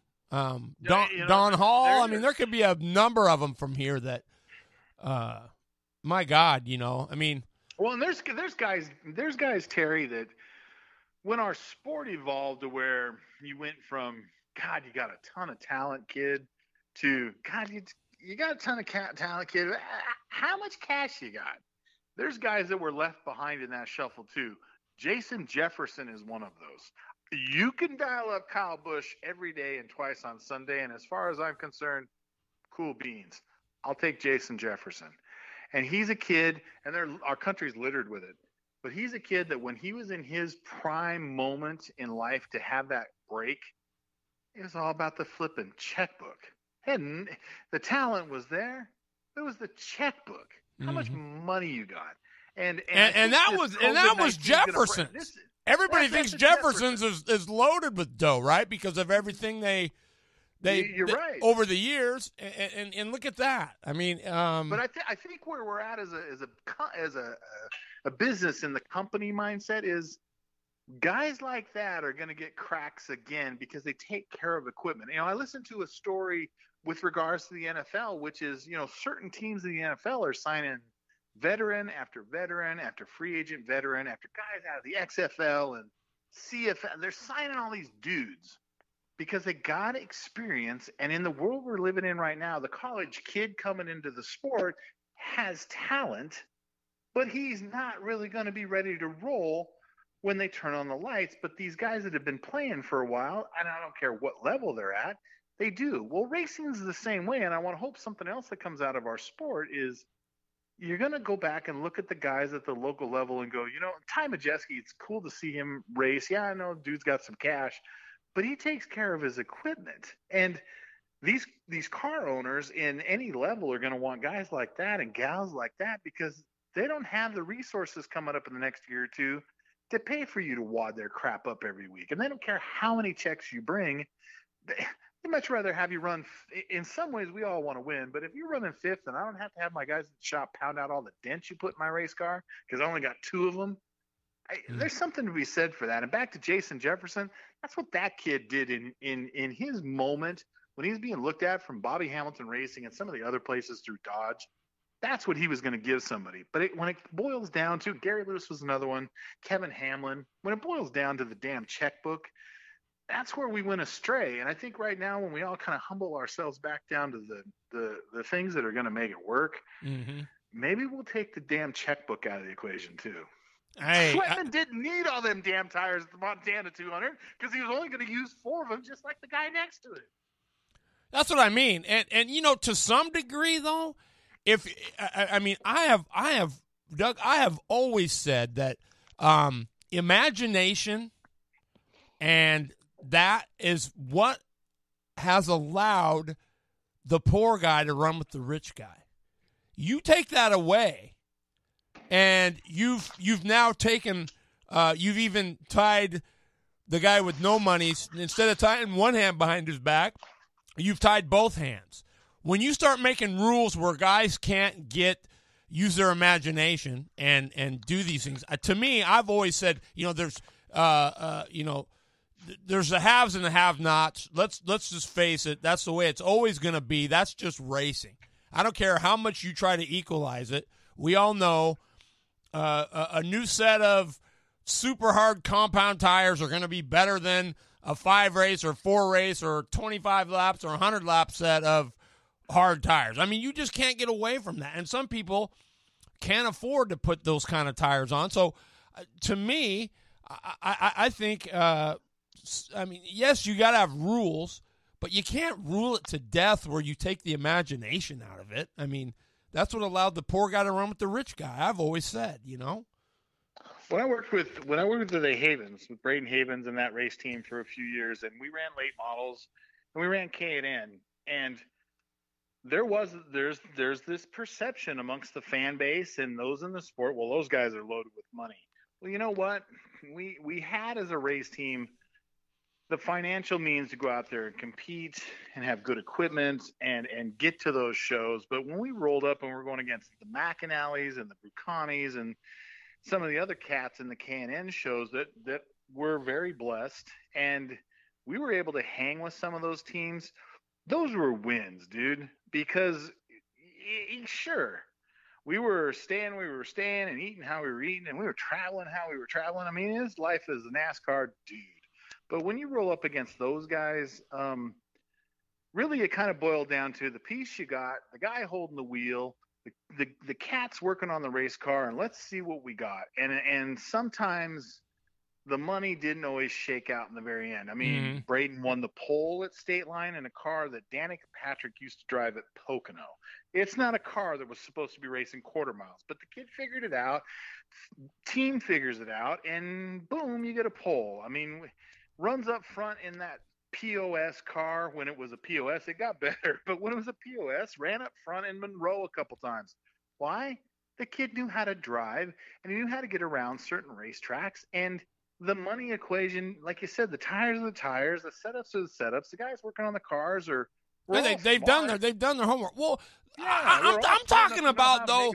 Don Hall. I mean, there could be a number of them from here that, my God, I mean. Well, and there's guys, Terry, that when our sport evolved to where you went from, God, you got a ton of talent, kid, to, God, you got a ton of talent, kid. How much cash you got? There's guys that were left behind in that shuffle, too. Jason Jefferson is one of those. You can dial up Kyle Busch every day and twice on Sunday, and as far as I'm concerned, cool beans. I'll take Jason Jefferson. And he's a kid, and our country's littered with it. But he's a kid that when he was in his prime moment in life to have that break, it was all about the flipping checkbook. And the talent was there. It was the checkbook. How much money you got. And that was Jefferson. Everybody thinks Jefferson's is loaded with dough, right? Because of everything you're right. Over the years, and look at that. I mean, but I think where we're at as a business in the company mindset is guys like that are going to get cracks again because they take care of equipment. I listened to a story with regards to the NFL, which is certain teams in the NFL are signing veteran after free agent veteran after guys out of the XFL and CFL. They're signing all these dudes because they got experience. And in the world we're living in right now, the college kid coming into the sport has talent, but he's not really going to be ready to roll when they turn on the lights. But these guys that have been playing for a while, and I don't care what level they're at, they do. Well, racing's the same way, and I want to hope something else that comes out of our sport is you're going to go back and look at the guys at the local level and go, Ty Majeski, it's cool to see him race. Yeah, I know dude's got some cash, but he takes care of his equipment. And these car owners in any level are going to want guys like that and gals like that because they don't have the resources coming up in the next year or two to pay for you to wad their crap up every week. And they don't care how many checks you bring. They'd much rather have you run. In some ways, we all want to win, but if you're running fifth and I don't have to have my guys in the shop pound out all the dents you put in my race car because I only got 2 of them, there's something to be said for that. And back to Jason Jefferson, that's what that kid did in his moment when he was being looked at from Bobby Hamilton Racing and some of the other places through Dodge. That's what he was going to give somebody. But when it boils down to, Gary Lewis was another one, Kevin Hamlin, when it boils down to the damn checkbook, that's where we went astray. And I think right now when we all kind of humble ourselves back down to the things that are going to make it work, maybe we'll take the damn checkbook out of the equation too. Sweatman didn't need all them damn tires at the Montana 200 because he was only going to use 4 of them just like the guy next to it. That's what I mean. And to some degree though, I have always said that imagination and that is what has allowed the poor guy to run with the rich guy. You take that away, and you've now taken you've even tied the guy with no money. Instead of tying one hand behind his back, you've tied both hands. When you start making rules where guys can't use their imagination and do these things, to me, I've always said, there's there's the haves and the have-nots. Let's just face it. That's the way it's always going to be. That's just racing. I don't care how much you try to equalize it. We all know a new set of super hard compound tires are going to be better than a 5-race or 4-race or 25 laps or 100 lap set of hard tires. I mean, you just can't get away from that. And some people can't afford to put those kind of tires on. So to me, I think yes, you got to have rules, but you can't rule it to death where you take the imagination out of it. I mean, That's what allowed the poor guy to run with the rich guy. I've always said, you know. When I worked with the Havens, with Braden Havens and that race team for a few years, and we ran late models and we ran K&N, and there's this perception amongst the fan base and those in the sport, well, those guys are loaded with money. Well, you know what? We had as a race team the financial means to go out there and compete and have good equipment and get to those shows. But when we rolled up and we're going against the McAnallys and the Bucanis and some of the other cats in the K&N shows that were very blessed, and we were able to hang with some of those teams, those were wins, dude, because sure, we were staying and eating how we were eating, and we were traveling how we were traveling. I mean, his life as a NASCAR dude. But when you roll up against those guys, really it kind of boiled down to the piece you got, the guy holding the wheel, the cat's working on the race car, and let's see what we got. And sometimes the money didn't always shake out in the very end. I mean, Braden won the pole at State Line in a car that Danica Patrick used to drive at Pocono. It's not a car that was supposed to be racing quarter miles, but the kid figured it out. Team figures it out, and boom, you get a pole. I mean, runs up front in that POS car. When it was a POS, it got better. But when it was a POS, ran up front in Monroe a couple times. Why? The kid knew how to drive, and he knew how to get around certain racetracks. And the money equation, like you said, the tires are the tires, the setups are the setups. The guys working on the cars are. They've done their homework. Well, yeah, I'm talking about though.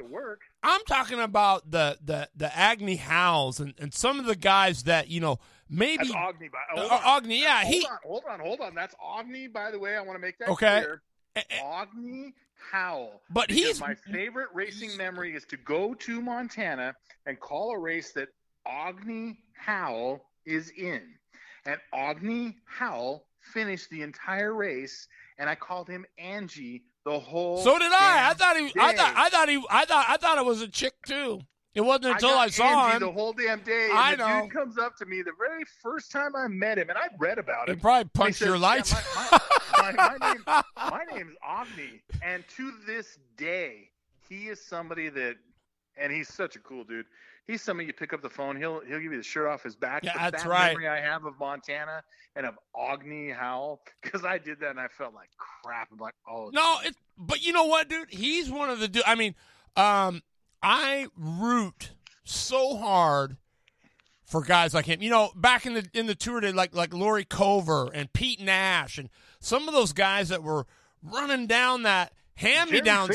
I'm talking about the Agni Howells and some of the guys that, you know, maybe that's Agni. Agni, yeah. Hold on. That's Agni, by the way. I want to make that okay. clear. Agni Howell. But my favorite racing memory is to go to Montana and call a race that Agni Howell is in, and Agni Howell finished the entire race, and I called him Angie the whole. So did I. I thought it was a chick too. It wasn't until I saw him the whole damn day. I and know. The dude comes up to me the very first time I met him, and I read about it. He probably punched your lights. Yeah, my name's Agni, and to this day, he is somebody that, and he's such a cool dude. He's somebody you pick up the phone, he'll give you the shirt off his back. Yeah, that's right. Memory I have of Montana and of Agni Howell, because I did that and I felt like crap. I'm like, oh no, but you know what, dude? He's one of the dudes. I mean, I root so hard for guys like him. You know, back in the tour day, like Lori Cover and Pete Nash and some of those guys that were running down that hand-me-down.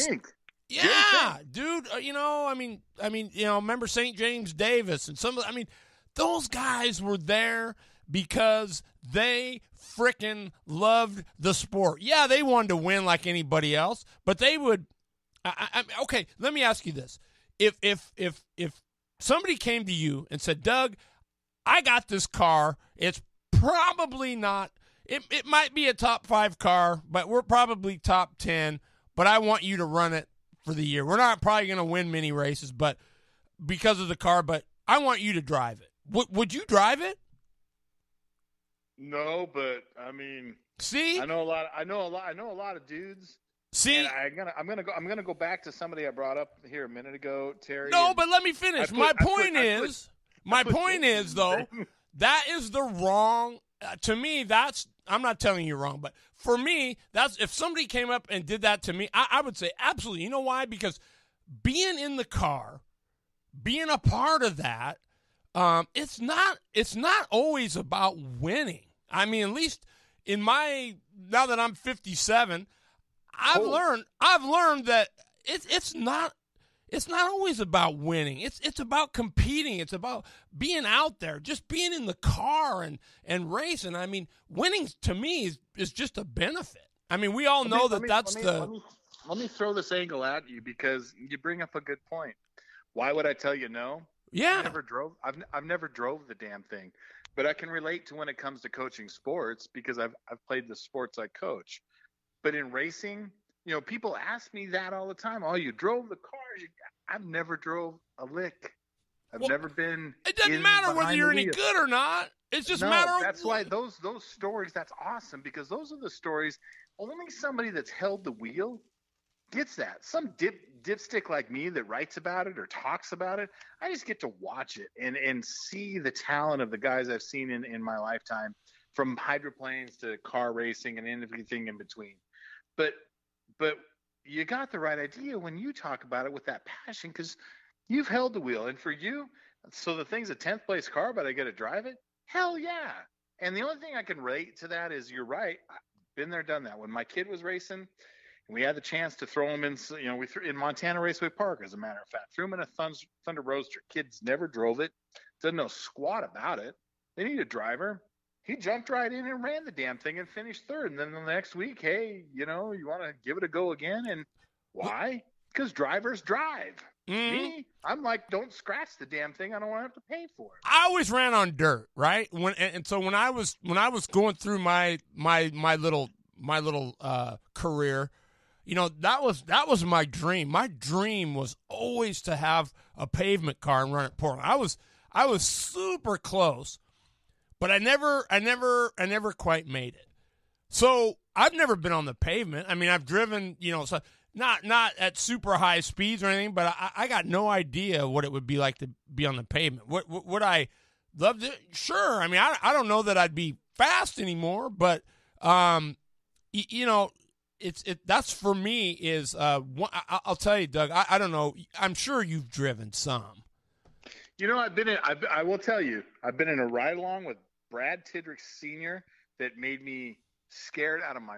Yeah, dude. You know, I mean, you know, remember St. James Davis and those guys were there because they frickin' loved the sport. Yeah, they wanted to win like anybody else, but they would. Okay, let me ask you this: if somebody came to you and said, "Doug, I got this car. It's probably not. It might be a top 5 car, but we're probably top 10. But I want you to run it for the year. We're not probably going to win many races, but because of the car. But I want you to drive it. Would you drive it? No, but I mean, see, I know a lot of dudes. See, and I'm gonna go back to somebody I brought up here a minute ago, Terry. No, but let me finish. My point is, though, that is the wrong. To me, that's. I'm not telling you wrong, but for me, that's if somebody came up and did that to me, I would say absolutely. You know why? Because being in the car, being a part of that, it's not always about winning. I mean, at least now that I'm 57. I've learned that it's not always about winning. It's about competing. It's about being out there, just being in the car and racing. I mean, winning to me is just a benefit. I mean, we all know Let me throw this angle at you because you bring up a good point. Why would I tell you no? Yeah, I've never drove the damn thing, but I can relate to when it comes to coaching sports because I've played the sports I coach. But in racing, you know, people ask me that all the time. Oh, you drove the cars. I've never drove a lick. I've never been. It doesn't matter whether you're any good or not. It's just a matter of. That's why those stories. That's awesome because those are the stories. Only somebody that's held the wheel gets that. Some dipstick like me that writes about it or talks about it, I just get to watch it and see the talent of the guys I've seen in my lifetime, from hydroplanes to car racing and everything in between. But you got the right idea when you talk about it with that passion, because you've held the wheel. And for you, so the thing's a 10th place car, but I get to drive it? Hell yeah. And the only thing I can relate to that is, you're right. I've been there, done that. When my kid was racing, we had the chance to throw him in, we threw in Montana Raceway Park, as a matter of fact. Threw him in a Thunder Roadster. Kids never drove it. Doesn't know squat about it. They need a driver. He jumped right in and ran the damn thing and finished third. And then the next week, hey, you want to give it a go again? And why? Because drivers drive. Me, I'm like, don't scratch the damn thing. I don't want to have to pay for it. I always ran on dirt, right? So when I was going through my little career, that was my dream. My dream was always to have a pavement car and run at Portland. I was super close, but I never quite made it. So I've never been on the pavement. I mean, I've driven, so not at super high speeds or anything, but I got no idea what it would be like to be on the pavement. Would I love it? Sure. I mean, I don't know that I'd be fast anymore, but that's for me is I'll tell you, Doug. I don't know. I'm sure you've driven some. I will tell you, I've been in a ride along with Brad Tidrick Sr. that made me scared out of my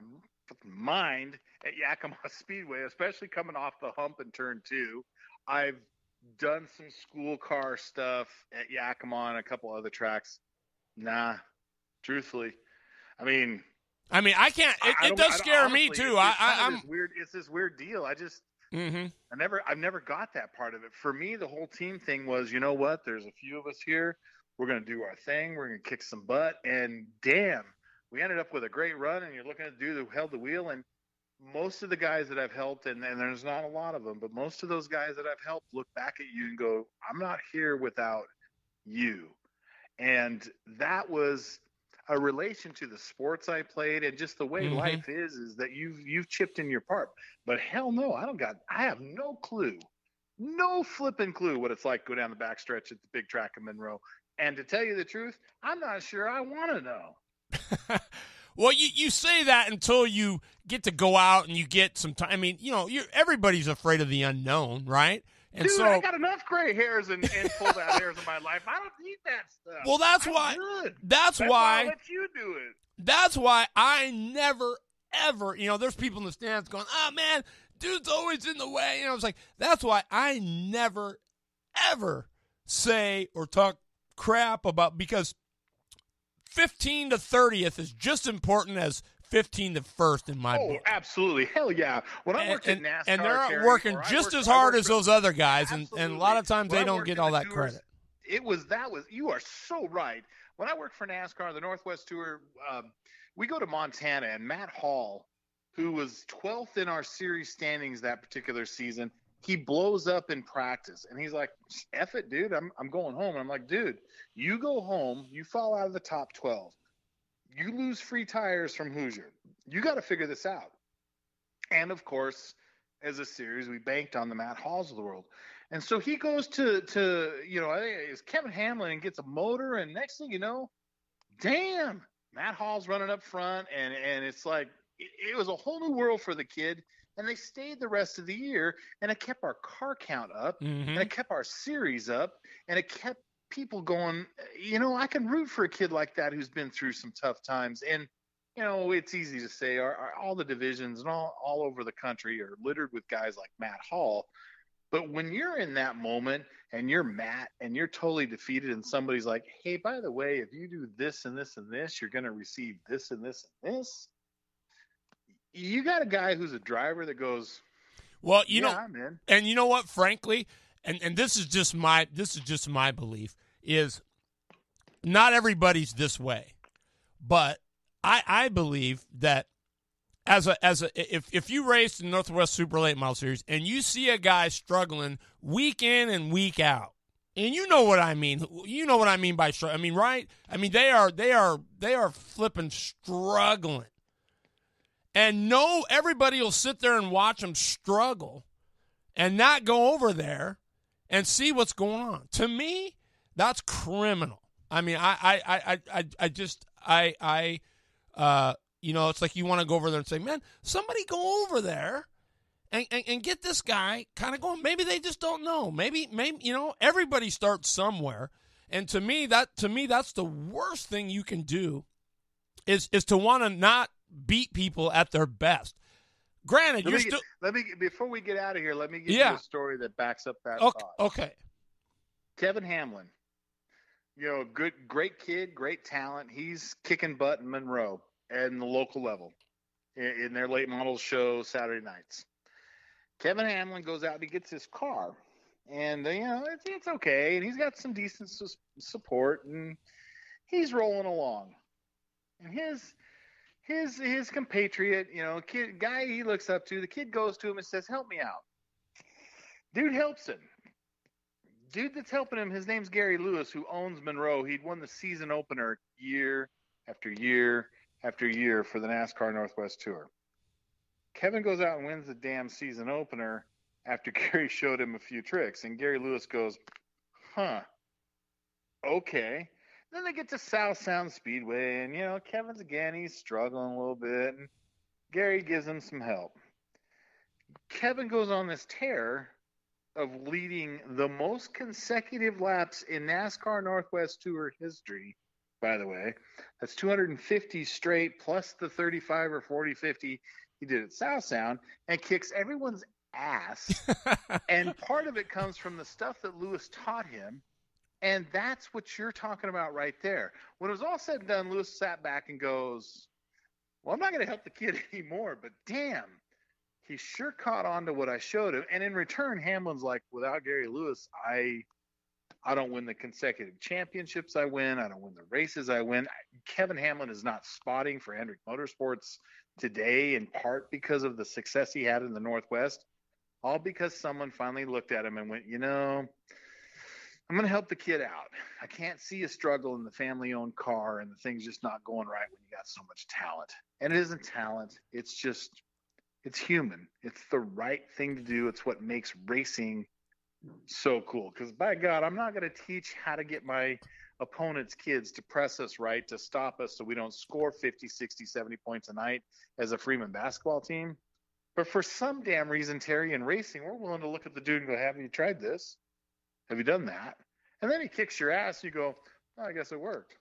mind at Yakima Speedway, especially coming off the hump in turn 2. I've done some school car stuff at Yakima and a couple other tracks. Nah, truthfully, I mean, I can't. It does scare me too. It's this weird deal. I just, I've never got that part of it. For me, the whole team thing was, you know what? There's a few of us here. We're gonna do our thing. We're gonna kick some butt, and damn, we ended up with a great run. And you're looking at the dude who held the wheel, and most of the guys that I've helped, and there's not a lot of them, but most of those guys that I've helped look back at you and go, I'm not here without you. And that was a relation to the sports I played and just the way life is that you've chipped in your part. But hell no, I have no clue, no flipping clue what it's like to go down the backstretch at the big track in Monroe. And to tell you the truth, I'm not sure I want to know. Well, you say that until you get to go out and you get some time. I mean, everybody's afraid of the unknown, right? And dude, so I got enough gray hairs and pulled out hairs in my life. I don't need that stuff. Well, that's why I let you do it. That's why I never, ever, there's people in the stands going, oh, man, dude's always in the way. It's like, that's why I never, ever say or talk crap about, because 15 to 30th is just important as 15 to 1st in my book. Oh, absolutely. Hell yeah. When I worked at NASCAR, and they're working just as hard as those other guys, and a lot of times they don't get all that credit. You are so right. When I worked for NASCAR, the Northwest Tour, we go to Montana, and Matt Hall, who was 12th in our series standings that particular season, he blows up in practice, and he's like, F it, dude, I'm going home. And I'm like, dude, you go home, you fall out of the top 12. You lose free tires from Hoosier. You got to figure this out. And, of course, as a series, we banked on the Matt Halls of the world. And so he goes to I think it's Kevin Hamlin, and gets a motor, and next thing you know, damn, Matt Hall's running up front, and it's like it was a whole new world for the kid. And they stayed the rest of the year, and it kept our car count up, and it kept our series up, and it kept people going, I can root for a kid like that who's been through some tough times. And, it's easy to say all the divisions and all over the country are littered with guys like Matt Hall. But when you're in that moment and you're Matt and you're totally defeated, and somebody's like, hey, by the way, if you do this and this and this, you're going to receive this and this and this. You got a guy who's a driver that goes, well, I'm in. And you know what, frankly, and this is just my belief, is not everybody's this way. But I believe that if you race in Northwest Super Late Model Series and you see a guy struggling week in and week out, and you know what I mean. You know what I mean by struggle. I mean, right? I mean, they are flipping struggling. and know everybody will sit there and watch them struggle and not go over there and see what's going on. To me, that's criminal. I mean, it's like you want to go over there and say, man, somebody go over there and get this guy kind of going. Maybe they just don't know. Maybe, everybody starts somewhere. And to me, that's the worst thing you can do is to want to not beat people at their best. Granted, before we get out of here, let me give you a story that backs up that thought. Okay. Kevin Hamlin, great kid, great talent. He's kicking butt in Monroe and the local level in their late model show Saturday nights. Kevin Hamlin goes out and he gets his car, and it's okay, and he's got some decent support, and he's rolling along. And his compatriot, guy he looks up to, the kid goes to him and says, "Help me out." Dude helps him. Dude that's helping him, his name's Gary Lewis, who owns Monroe. He'd won the season opener year after year after year for the NASCAR Northwest Tour. Kevin goes out and wins the damn season opener after Gary showed him a few tricks. And Gary Lewis goes, okay. Then they get to South Sound Speedway, and, Kevin's he's struggling a little bit. And Gary gives him some help. Kevin goes on this tear of leading the most consecutive laps in NASCAR Northwest Tour history, by the way. That's 250 straight plus the 35 or 40-50 he did at South Sound, and kicks everyone's ass. And part of it comes from the stuff that Lewis taught him, and that's what you're talking about right there. When it was all said and done, Lewis sat back and goes, well, I'm not going to help the kid anymore, but damn, he sure caught on to what I showed him. And in return, Hamlin's like, without Gary Lewis, I don't win the consecutive championships I win. I don't win the races I win. Kevin Hamlin is not spotting for Hendrick Motorsports today, in part because of the success he had in the Northwest, all because someone finally looked at him and went, I'm going to help the kid out. I can't see a struggle in the family-owned car and the thing's just not going right when you got so much talent. And it isn't talent. It's human. It's the right thing to do. It's what makes racing so cool. Because by God, I'm not going to teach how to get my opponent's kids to press us right, to stop us so we don't score 50, 60, 70 points a night as a Freeman basketball team. But for some damn reason, Terry, in racing, we're willing to look at the dude and go, have you tried this? Have you done that? And then he kicks your ass. And you go, I guess it worked.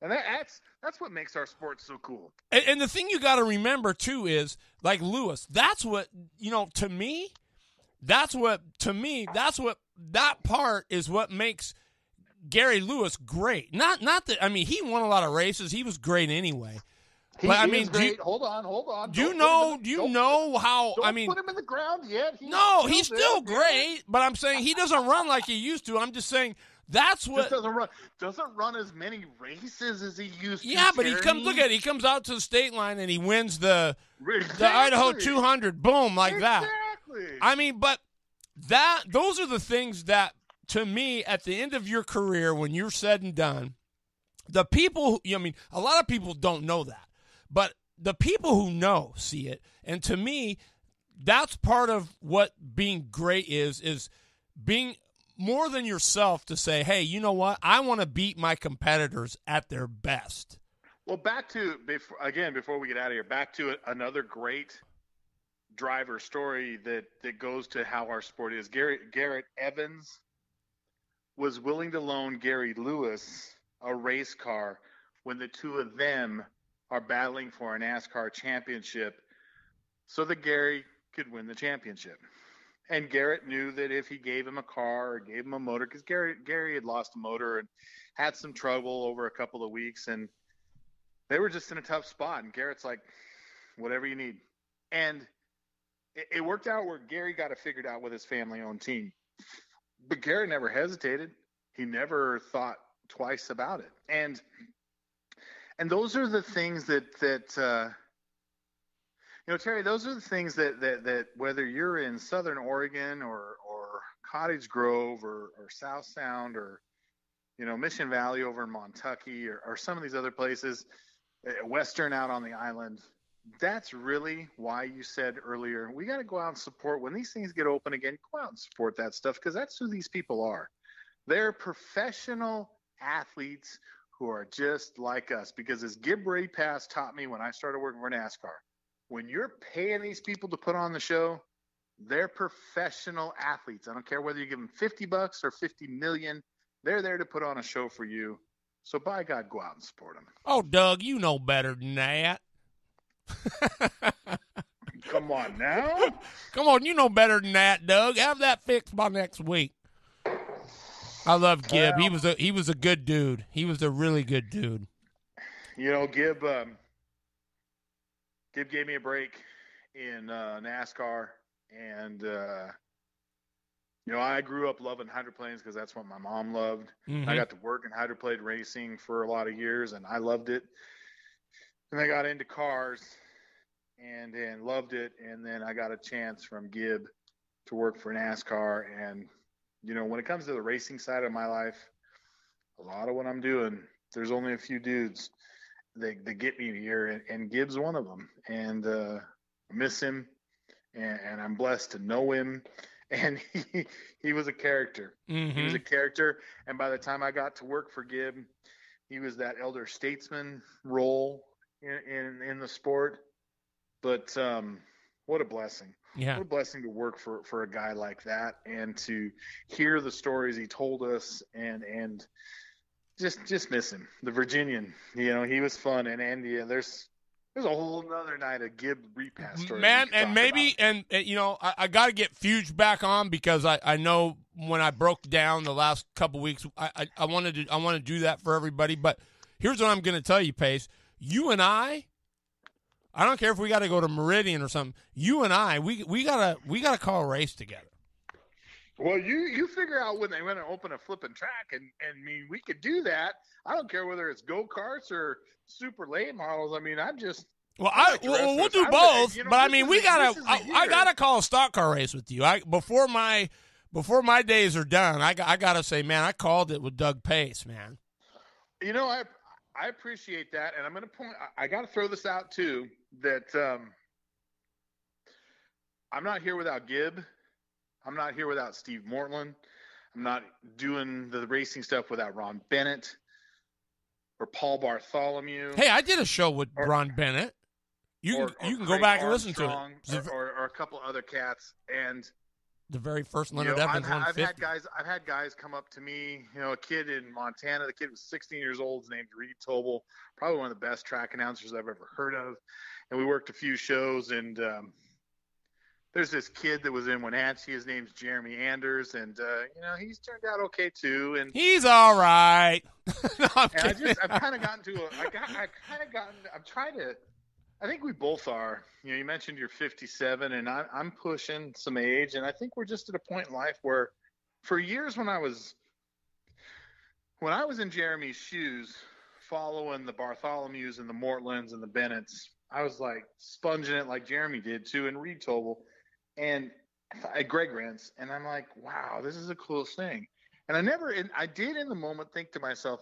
And that's what makes our sport so cool. And the thing you got to remember, too, is, like Lewis, that's what, to me, that part is what makes Gary Lewis great. Not that, he won a lot of races. He was great anyway. Hold on. Do you know how? Don't put him in the ground yet. He's still great. But I'm saying he doesn't run like he used to. I'm just saying that's what doesn't run as many races as he used to. Yeah, but he comes out to the state line and he wins the Idaho 200. Boom, like that. But those are the things that, to me, at the end of your career, when you're said and done, the people. A lot of people don't know that. But the people who know see it. And to me, that's part of what being great is being more than yourself to say, hey, you know what? I want to beat my competitors at their best. Well, before we get out of here, back to another great driver story that goes to how our sport is. Garrett Evans was willing to loan Gary Lewis a race car when the two of them are battling for a NASCAR championship so that Gary could win the championship. And Garrett knew that if he gave him a car or gave him a motor, because Gary had lost a motor and had some trouble over a couple of weeks, and they were just in a tough spot. And Garrett's like, whatever you need. And it worked out where Gary got it figured out with his family-owned team. But Garrett never hesitated. He never thought twice about it. And those are the things that Terry, those are the things that whether you're in Southern Oregon or Cottage Grove or South Sound or, Mission Valley over in Montucky or some of these other places, Western out on the island, that's really why you said earlier, we got to go out and support when these things get open again. Go out and support that stuff, because that's who these people are. They're professional athletes who are just like us. Because as Gib Brady Pass taught me when I started working for NASCAR, when you're paying these people to put on the show, they're professional athletes. I don't care whether you give them $50 or 50 million. They're there to put on a show for you. So by God, go out and support them. Oh, Doug, you know better than that. Come on now. Come on, you know better than that, Doug. Have that fixed by next week. I love Gib. Well, He was a good dude. He was a really good dude. You know, Gib gave me a break in NASCAR, and you know, I grew up loving hydroplanes because that's what my mom loved. Mm-hmm. I got to work in hydroplane racing for a lot of years, and I loved it. And I got into cars and loved it. And then I got a chance from Gib to work for NASCAR. And, you know, when it comes to the racing side of my life, a lot of what I'm doing, there's only a few dudes that get me here, and Gib's one of them. And I miss him, and I'm blessed to know him. And he was a character. Mm-hmm. He was a character. And by the time I got to work for Gib, he was that elder statesman role in the sport. But what a blessing. Yeah. What a blessing to work for a guy like that, and to hear the stories he told us, and just miss him. The Virginian, you know, he was fun. And yeah, there's a whole nother night of Gib repass story. Man, and maybe, and you know, I got to get Fuge back on, because I know when I broke down the last couple weeks, I want to do that for everybody. But here's what I'm going to tell you, Pace. You and I don't care if we got to go to Meridian or something. You and I, we gotta call a race together. Well, you figure out when they want to open a flipping track, and I mean, we could do that. I don't care whether it's go-karts or super late models. I mean, I'm just we'll do both. You know, but I mean, I gotta call a stock car race with you. Before my days are done, I gotta say, man, I called it with Doug Pace, man. You know, I appreciate that, and I'm going to point. I got to throw this out too, that I'm not here without Gib. I'm not here without Steve Mortland. I'm not doing the racing stuff without Ron Bennett or Paul Bartholomew. Hey, I did a show with Ron Bennett. You can go back and listen to it, or a couple other cats, and the very first Leonard Evans 150. I've had guys come up to me. You know, a kid in Montana. The kid was 16 years old. His named Reed Tobel. Probably one of the best track announcers I've ever heard of. And we worked a few shows. And there's this kid that was in Wenatchee. His name's Jeremy Anders, and you know, he's turned out okay too. And he's all right. No, I've kind of gotten to I'm trying to. I think we both are. You know, you mentioned you're 57, and I'm pushing some age, and I think we're just at a point in life where, for years when I was in Jeremy's shoes, following the Bartholomews and the Mortlands and the Bennetts, I was like sponging it like Jeremy did too, and Reed Tobel, and Greg Rentz, and I'm like, wow, this is the coolest thing. And I did in the moment think to myself,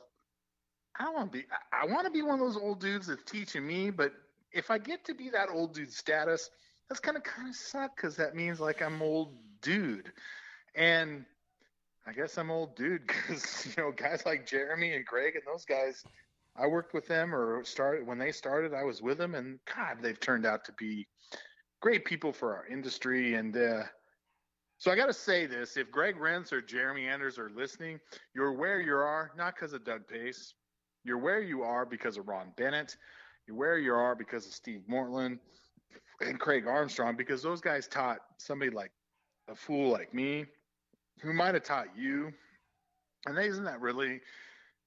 I want to be one of those old dudes that's teaching me, but if I get to be that old dude status, that's kind of suck, because that means like I'm old dude. And I guess I'm old dude because, you know, guys like Jeremy and Greg and those guys, I worked with them when they started, I was with them, and God, they've turned out to be great people for our industry. And so I got to say this, if Greg Rentz or Jeremy Anders are listening, you're where you are, not because of Doug Pace. You're where you are because of Ron Bennett. You're where you are because of Steve Mortland and Craig Armstrong, because those guys taught somebody like a fool like me, who might have taught you. And isn't that really,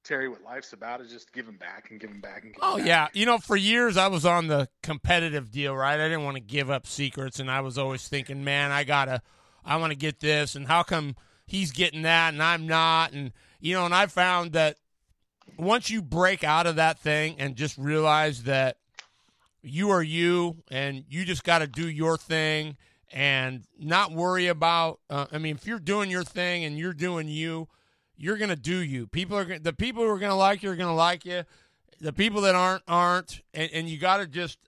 Terry, what life's about, is just giving back and giving back and giving back. Yeah. You know, for years I was on the competitive deal, right? I didn't want to give up secrets, and I was always thinking, man, I want to get this, and how come he's getting that and I'm not? And, you know, and I found that once you break out of that thing and just realize that you are you, and you just got to do your thing and not worry about, if you're doing your thing and you're doing you, you're going to do you. The people who are going to like you are going to like you. The people that aren't. And you got to just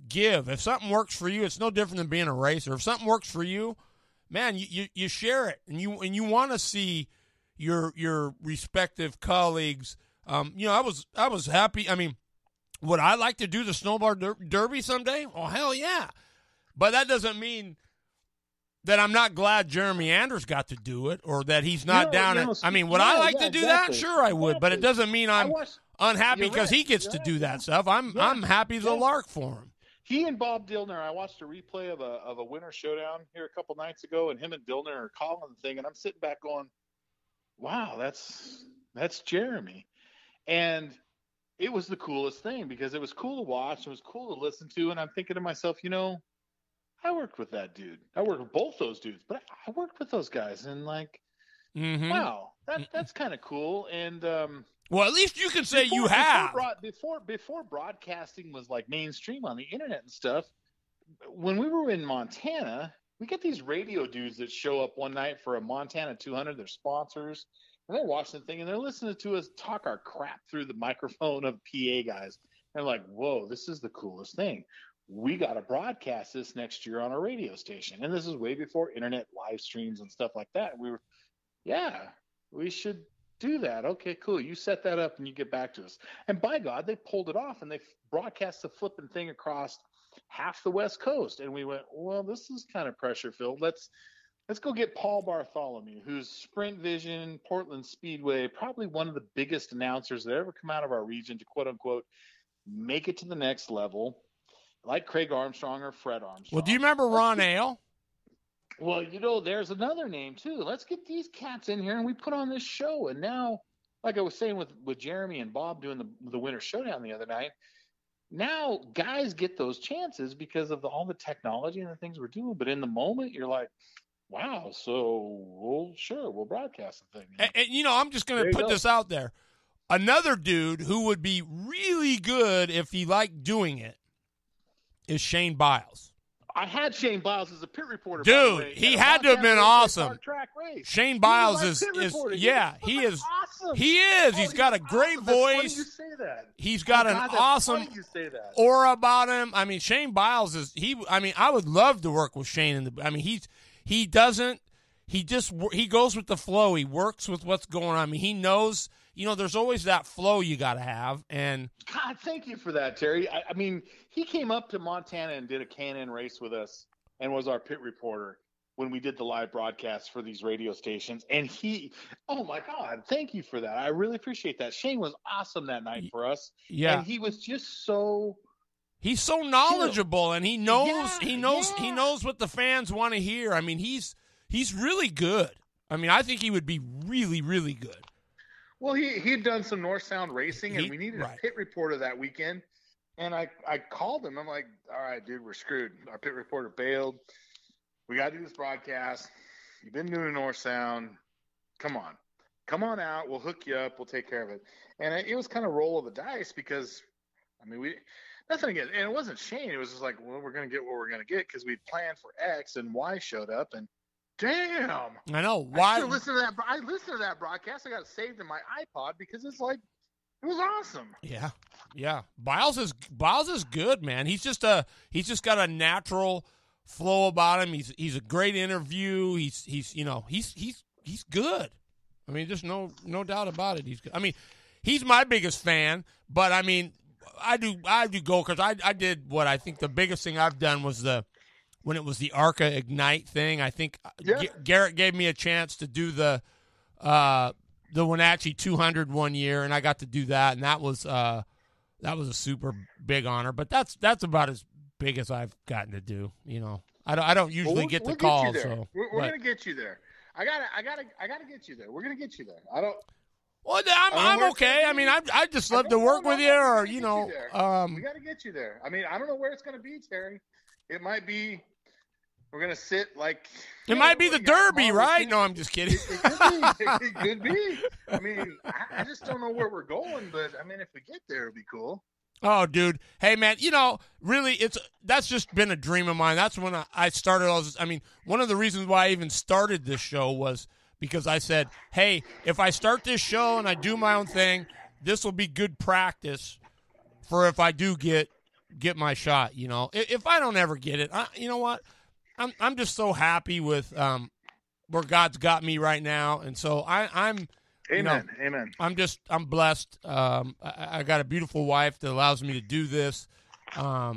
give. If something works for you, it's no different than being a racer. If something works for you, man, you share it, and you want to see your respective colleagues. I was happy. I mean, would I like to do the snowboard derby someday? Oh, hell yeah. But that doesn't mean that I'm not glad Jeremy Anders got to do it, or that he's not down it. I mean, would I like to do that? Sure, I would. But it doesn't mean I'm unhappy because he gets to do that stuff. I'm happy as a lark for him. He and Bob Dillner, I watched a replay of a winter showdown here a couple nights ago, and him and Dillner are calling the thing, and I'm sitting back going, wow, that's Jeremy. And it was the coolest thing because it was cool to watch, it was cool to listen to, and I'm thinking to myself, I worked with that dude. I worked with both those dudes, but I worked with those guys, and wow, that's kind of cool. And well, at least you can say you have. Before broadcasting was like mainstream on the internet and stuff, when we were in Montana, we get these radio dudes that show up one night for a Montana 200. They're sponsors, and they're watching the thing, and they're listening to us talk our crap through the microphone of PA guys. And they're like, whoa, this is the coolest thing. We got to broadcast this next year on a radio station. And this is way before internet live streams and stuff like that. We were, we should do that. Okay, cool. You set that up and you get back to us. And by God, they pulled it off, and they broadcast the flipping thing across half the West Coast. And we went, well, this is kind of pressure filled. Let's go get Paul Bartholomew, who's Sprint Vision, Portland Speedway, probably one of the biggest announcers that ever come out of our region to quote unquote make it to the next level, like Craig Armstrong or Fred Armstrong. Well, do you remember Ron Ale? Well, there's another name too. Let's get these cats in here and we put on this show. And now, like I was saying with Jeremy and Bob doing the Winter Showdown the other night, now guys get those chances because of all the technology and the things we're doing. But in the moment, you're like, wow, so we'll broadcast the thing. And I'm just going to put this out there. Another dude who would be really good if he liked doing it is Shane Biles. I had Shane Biles as a pit reporter. Dude, he had to have been awesome. Shane Biles is awesome. He is. He's got a great voice. You say that. He's got an awesome aura about him. I mean, Shane Biles I would love to work with Shane he goes with the flow. He works with what's going on. I mean, he knows, there's always that flow you got to have. And God, thank you for that, Terry. I mean, he came up to Montana and did a Can-Am race with us and was our pit reporter when we did the live broadcast for these radio stations. And oh my God, thank you for that. I really appreciate that. Shane was awesome that night for us. Yeah. And he was just he's so knowledgeable, and he knows what the fans want to hear. I mean, he's really good. I mean, I think he would be really, really good. Well, he'd done some North Sound racing, and we needed a pit reporter that weekend. And I called him. I'm like, all right, dude, we're screwed. Our pit reporter bailed. We got to do this broadcast. You've been doing North Sound. Come on out. We'll hook you up. We'll take care of it. And it was kind of roll of the dice because, nothing again. And it wasn't Shane. It was just like, well, we're going to get what we're going to get because we planned for X and Y showed up. And damn. I know. Why? I listened to that broadcast. I got it saved in my iPod because it was awesome. Yeah. Yeah. Biles is good, man. He's just got a natural flow about him. He's a great interview. He's good. I mean, there's no doubt about it. He's good. I mean, he's my biggest fan, but I mean, I do go-karts. I did what I think the biggest thing I've done was when it was the ARCA Ignite thing. I think Garrett gave me a chance to do the Wenatchee 200 one year, and I got to do that, and that was a super big honor. But that's about as big as I've gotten to do. I don't usually get the call. So we're gonna get you there. I gotta get you there. We're gonna get you there. Well, I'm okay. I mean, I just love to work with you, or we gotta get you there. I mean, I don't know where it's gonna be, Terry. It might be. We're gonna sit like. It might be the Derby, right? No, I'm just kidding. It could be. I mean, I just don't know where we're going, but I mean, if we get there, it'll be cool. Oh, dude. Hey, man, really, that's just been a dream of mine. That's when I started all this. I mean, one of the reasons why I even started this show was because I said, hey, if I start this show and I do my own thing, this will be good practice for if I do get get my shot. You know, if I don't ever get it, you know what? I'm just so happy with where God's got me right now, and so I'm. Amen. You know, Amen. I'm blessed. I got a beautiful wife that allows me to do this. I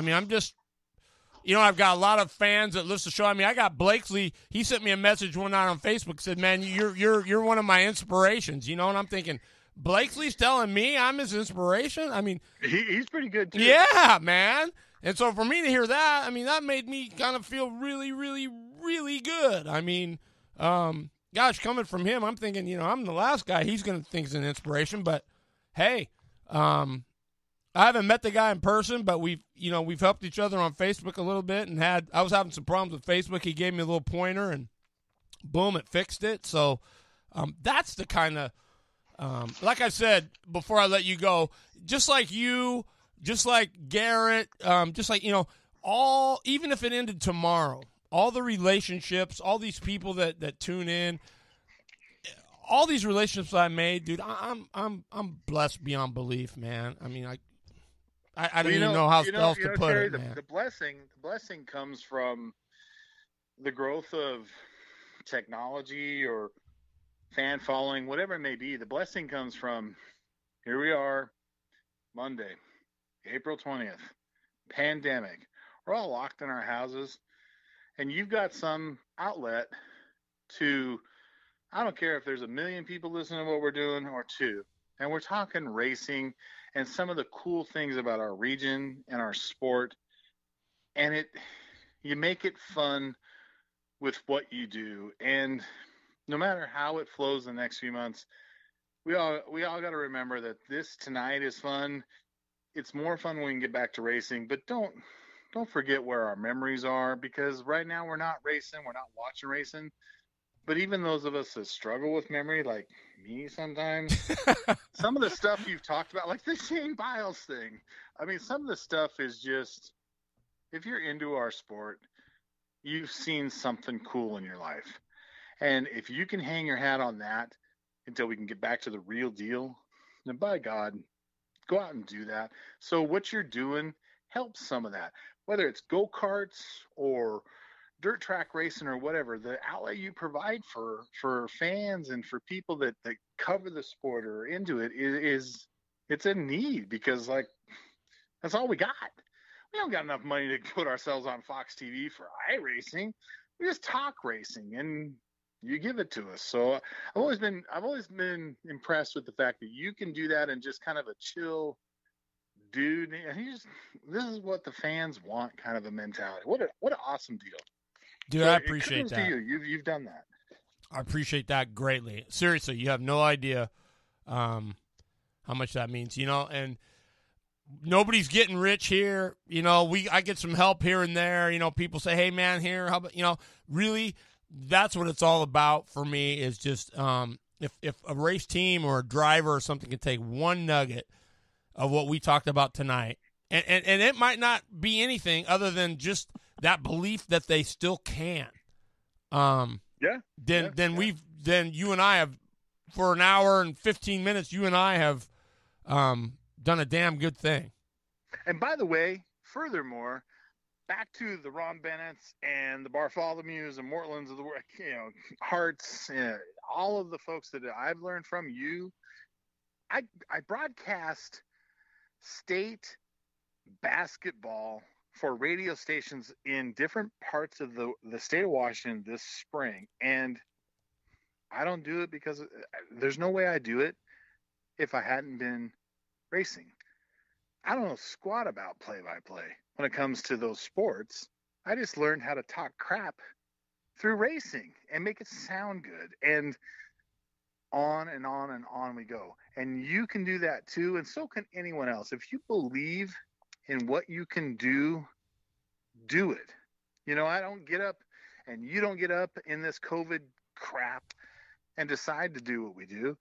mean, I'm just, you know, I've got a lot of fans that listen to the show. I mean, I got Blakesley. He sent me a message one night on Facebook, said, "Man, you're one of my inspirations." You know, and I'm thinking, Blakesley's telling me I'm his inspiration. I mean, he's pretty good too. Yeah, man. And so for me to hear that, I mean, that made me kind of feel really, really, really good. I mean, gosh, coming from him, I'm thinking, you know, I'm the last guy he's going to think is an inspiration. But, hey, I haven't met the guy in person, but we've helped each other on Facebook a little bit. And I was having some problems with Facebook. He gave me a little pointer, and boom, it fixed it. So that's the kind of, like I said before I let you go, just like you, just like Garrett, just like, you know, even if it ended tomorrow, all the relationships, all these people that tune in, all these relationships I made, dude, I'm blessed beyond belief, man. I mean, I don't even know how else to put Terry, it, man. The blessing comes from the growth of technology or fan following, whatever it may be. The blessing comes from, here we are, Monday, April 20th, pandemic. We're all locked in our houses. And you've got some outlet to, I don't care if there's 1 million people listening to what we're doing or 2. And we're talking racing and some of the cool things about our region and our sport. And you make it fun with what you do. And no matter how it flows the next few months, we all got to remember that tonight is fun. It's more fun when we can get back to racing, but don't forget where our memories are, because right now we're not racing, we're not watching racing. But even those of us that struggle with memory, like me sometimes, some of the stuff you've talked about, like the Shane Biles thing, I mean, some of the stuff is just, if you're into our sport, you've seen something cool in your life. And if you can hang your hat on that until we can get back to the real deal, then by God, go out and do that. So what you're doing helps some of that. Whether it's go-karts or dirt track racing or whatever, the outlet you provide for fans and for people that cover the sport or into it it's a need, because like that's all we got. We don't got enough money to put ourselves on Fox TV for iRacing. We just talk racing and you give it to us. So I've always been impressed with the fact that you can do that and just kind of a chill dude. And this is what the fans want, kind of a mentality. What an awesome deal. Dude, so I appreciate that. You've done that. I appreciate that greatly. Seriously, you have no idea how much that means, you know, and nobody's getting rich here. You know, I get some help here and there. You know, people say, hey, man, here, how about, you know, really, that's what it's all about for me is just if a race team or a driver or something can take one nugget of what we talked about tonight, and it might not be anything other than just that belief that they still can. Then you and I have, for an hour and 15 minutes, you and I have done a damn good thing. And by the way, furthermore, back to the Ron Bennett's and the Bartholomews and Mortlands of the world, you know, Harts, all of the folks that I've learned from you. I broadcast state basketball for radio stations in different parts of the state of Washington this spring. And I don't do it because there's no way I do it if I hadn't been racing. I don't know squat about play-by-play when it comes to those sports. I just learned how to talk crap through racing and make it sound good. And on and on and on we go. And you can do that too, and so can anyone else. If you believe in what you can do, do it. You know, I don't get up, and you don't get up in this COVID crap and decide to do what we do.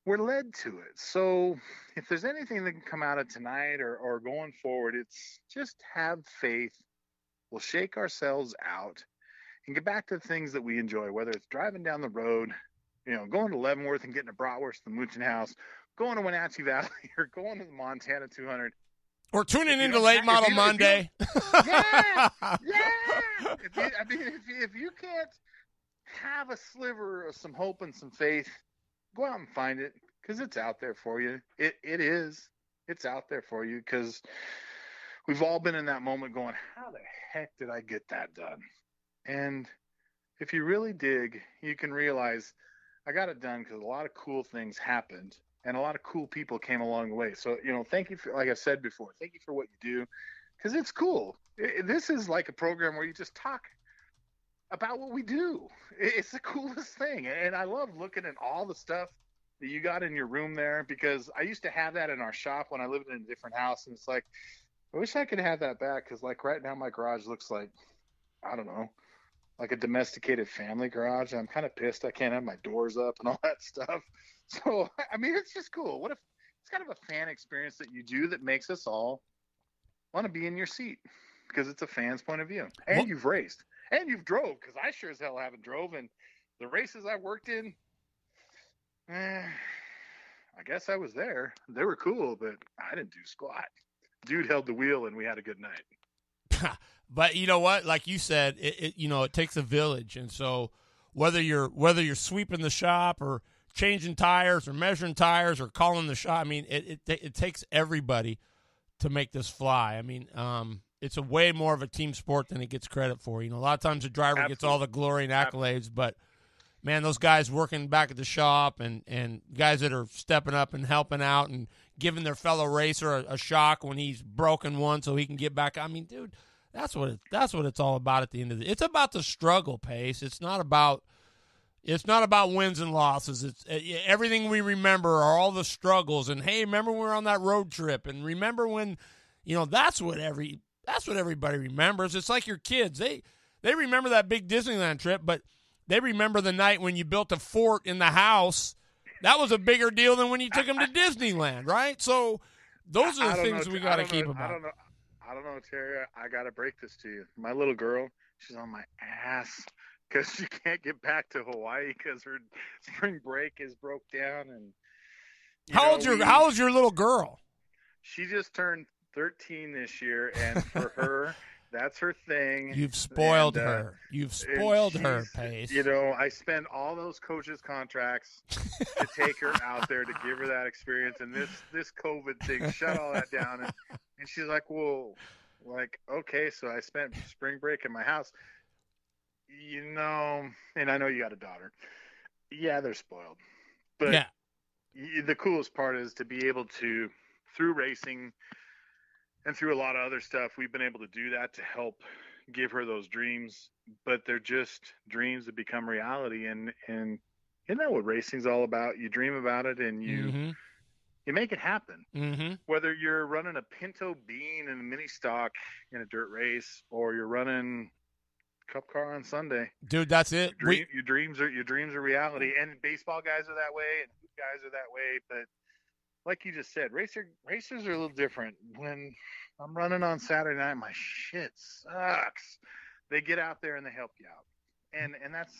We're led to it. So if there's anything that can come out of tonight or going forward, it's just have faith. We'll shake ourselves out and get back to the things that we enjoy, whether it's driving down the road, you know, going to Leavenworth and getting a bratwurst at the Mooching House, going to Wenatchee Valley, or going to the Montana 200. Or tuning into Late Model Monday. Yeah. If you can't have a sliver of some hope and some faith, go out and find it, because it's out there for you. It is. It's out there for you, because we've all been in that moment going, how the heck did I get that done? And if you really dig, you can realize I got it done because a lot of cool things happened and a lot of cool people came along the way. So, thank you for, like I said before, thank you for what you do, because it's cool. This is like a program where you just talk about what we do. It's the coolest thing. And I love looking at all the stuff that you got in your room there, because I used to have that in our shop when I lived in a different house. And it's like, I wish I could have that back, because like right now my garage looks like, I don't know, like a domesticated family garage. I'm kind of pissed I can't have my doors up and all that stuff. So, I mean, it's just cool. What if it's kind of a fan experience that you do that makes us all want to be in your seat, because it's a fan's point of view. And you've raced and you've drove, because I sure as hell haven't drove. And the races I worked in, I guess I was there. They were cool, but I didn't do squat. Dude held the wheel and we had a good night. But you know what? Like you said, it takes a village, and so whether you're sweeping the shop or changing tires or measuring tires or calling the shot, I mean, it takes everybody to make this fly. I mean, it's a way more of a team sport than it gets credit for. A lot of times the driver gets all the glory and accolades, but man, those guys working back at the shop and guys that are stepping up and helping out and giving their fellow racer a shock when he's broken one so he can get back. I mean, dude, that's what it's all about at the end of the. It's about the struggle, Pace. It's not about wins and losses. It's everything we remember are all the struggles. And hey, remember when we were on that road trip? And remember when, that's what everybody remembers. It's like your kids. They remember that big Disneyland trip, but they remember the night when you built a fort in the house. That was a bigger deal than when you took them to Disneyland, right? So those are the things we got to keep about. I don't know, Terry. I got to break this to you. My little girl, she's on my ass because she can't get back to Hawaii because her spring break is broke down. And how old's your little girl? She just turned 13 this year, and for her, that's her thing. You've spoiled her. You've spoiled her, Pace. I spend all those coaches' contracts to take her out there to give her that experience, and this COVID thing shut all that down. And she's like, "Whoa, okay." So I spent spring break in my house. And I know you got a daughter. Yeah, they're spoiled. But yeah. The coolest part is to be able to, through racing and through a lot of other stuff, we've been able to do that to help give her those dreams. But they're just dreams that become reality. And isn't that what racing's all about? You dream about it and you make it happen. Mm-hmm. Whether you're running a Pinto Bean in a mini stock in a dirt race, or you're running Cup car on Sunday, dude, that's it. Your dreams are reality. And baseball guys are that way, and hoop guys are that way. But like you just said, racers are a little different. When I'm running on Saturday night, my shit sucks. They get out there and they help you out, and that's.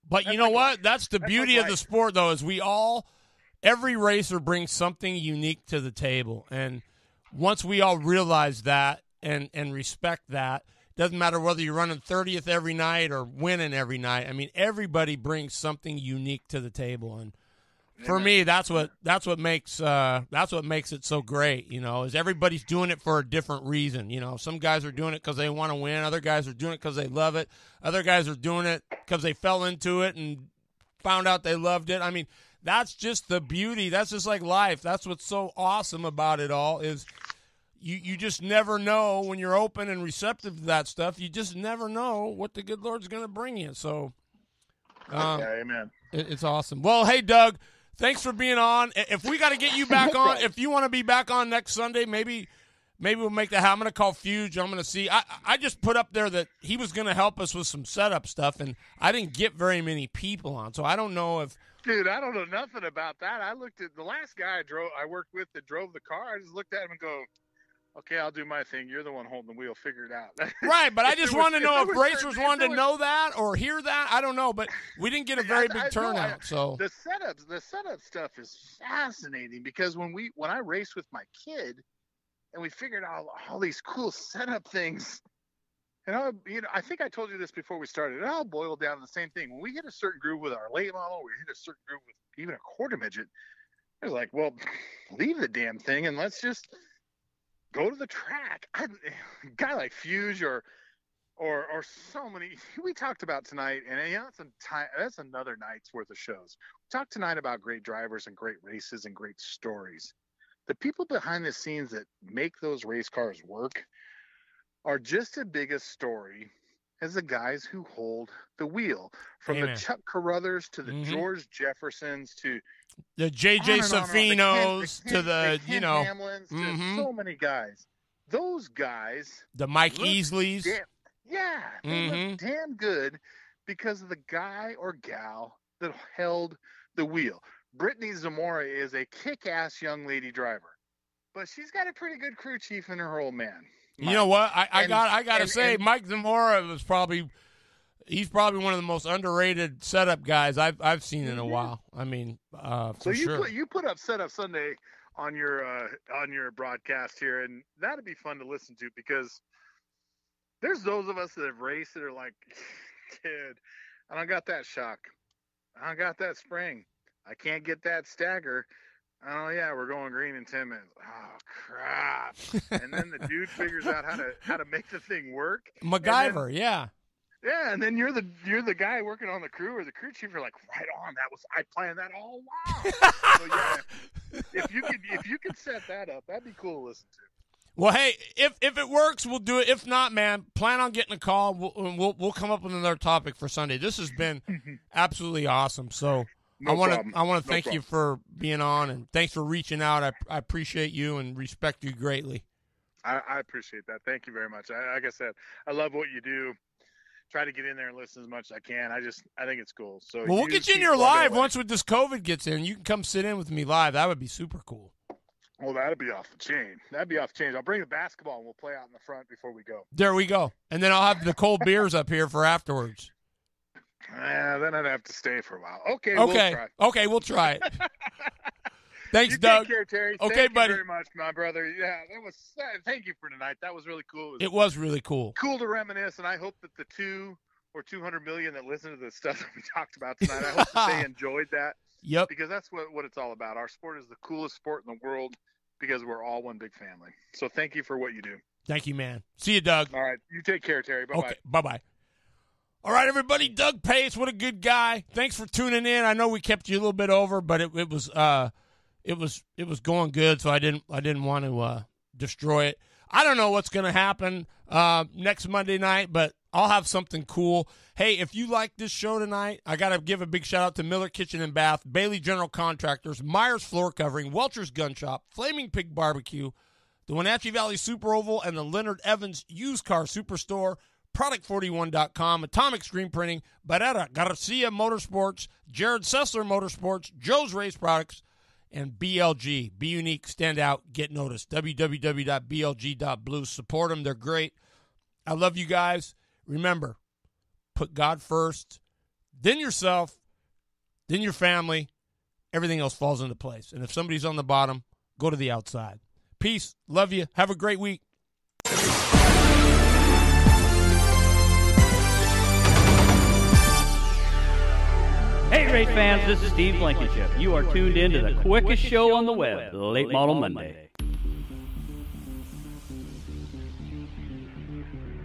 But you know what? That's the beauty of the sport, though, is every racer brings something unique to the table, and once we all realize that and respect that. Doesn't matter whether you're running 30th every night or winning every night. I mean, everybody brings something unique to the table, and for me, that's what makes it so great. Is everybody's doing it for a different reason. Some guys are doing it because they want to win. Other guys are doing it because they love it. Other guys are doing it because they fell into it and found out they loved it. I mean, that's just the beauty. That's just like life. That's what's so awesome about it all is. You just never know when you're open and receptive to that stuff. You just never know what the good Lord's going to bring you. So, amen. It's awesome. Well, hey, Doug, thanks for being on. If we got to get you back on, if you want to be back on next Sunday, maybe we'll make that happen. I'm going to call Fuge. I'm going to see. I just put up there that he was going to help us with some setup stuff, and I didn't get very many people on. So I don't know if. Dude, I don't know nothing about that. I looked at the last guy I worked with that drove the car. I just looked at him and go, okay, I'll do my thing. You're the one holding the wheel. Figure it out. Right, but I just want to know if racers wanted to know that or hear that. I don't know, but we didn't get a very big turnout. So the setup stuff is fascinating because when I race with my kid, and we figured out all these cool setup things. And I think I told you this before we started. It all boiled down to the same thing. When we hit a certain groove with our late model, we hit a certain groove with even a quarter midget. It was like, well, leave the damn thing and let's just go to the track. A guy like Fuge or so many we talked about tonight, and that's another night's worth of shows. We talked tonight about great drivers and great races and great stories. The people behind the scenes that make those race cars work are just as big a story as the guys who hold the wheel, from the Chuck Carruthers to the George Jeffersons to the JJ Safinos to the Hamlins, to so many guys. Those guys, the Mike Easleys, they look damn good because of the guy or gal that held the wheel. Brittany Zamora is a kick-ass young lady driver, but she's got a pretty good crew chief in her old man. Mike. You know what? I gotta say, Mike Zamora he's probably one of the most underrated setup guys I've seen in a while. I mean, you put up Setup Sunday on your broadcast here, and that'd be fun to listen to, because there's those of us that have raced that are like, dude, I don't got that shock, I don't got that spring, I can't get that stagger. Oh yeah, we're going green in 10 minutes. Oh crap! And then the dude figures out how to make the thing work. MacGyver, yeah, and then you're the guy working on the crew, or the crew chief. You're like, right on. I planned that all along. So yeah, if you could set that up, that'd be cool to listen to. Well, hey, if it works, we'll do it. If not, man, plan on getting a call. We'll come up with another topic for Sunday. This has been absolutely awesome. So. I want to thank you for being on, and thanks for reaching out. I appreciate you and respect you greatly. I appreciate that. Thank you very much. Like I said, I love what you do. Try to get in there and listen as much as I can. I think it's cool. So we'll get you in your live once with this COVID gets in. You can come sit in with me live. That would be super cool. Well, that'd be off the chain. I'll bring the basketball and we'll play out in the front before we go. There we go. And then I'll have the cold beers up here for afterwards. Then I'd have to stay for a while. Okay. We'll try it. Thanks, you Doug. Take care, Terry. Okay, thank buddy. You very much, my brother. Yeah, thank you for tonight. That was really cool. It was really cool. Cool to reminisce, and I hope that the 200 million that listen to the stuff that we talked about tonight, I hope that they enjoyed that. Yep. Because that's what it's all about. Our sport is the coolest sport in the world because we're all one big family. So thank you for what you do. Thank you, man. See you, Doug. All right. You take care, Terry. Bye-bye. Okay, bye-bye. All right, everybody. Doug Pace, what a good guy. Thanks for tuning in. I know we kept you a little bit over, but it was going good, so I didn't want to destroy it. I don't know what's going to happen next Monday night, but I'll have something cool. Hey, if you like this show tonight, I got to give a big shout out to Miller Kitchen and Bath, Bailey General Contractors, Myers Floor Covering, Welcher's Gun Shop, Flaming Pig Barbecue, the Wenatchee Valley Super Oval, and the Leonard Evans Used Car Superstore, Product41.com, Atomic Screen Printing, Barrera Garcia Motorsports, Jared Sessler Motorsports, Joe's Race Products, and BLG. Be unique, stand out, get noticed. www.blg.blue. Support them. They're great. I love you guys. Remember, put God first, then yourself, then your family. Everything else falls into place. And if somebody's on the bottom, go to the outside. Peace. Love you. Have a great week. Hey, race fans, this is Steve Blankenship. You are tuned in to the quickest show on the web, Late Model Monday.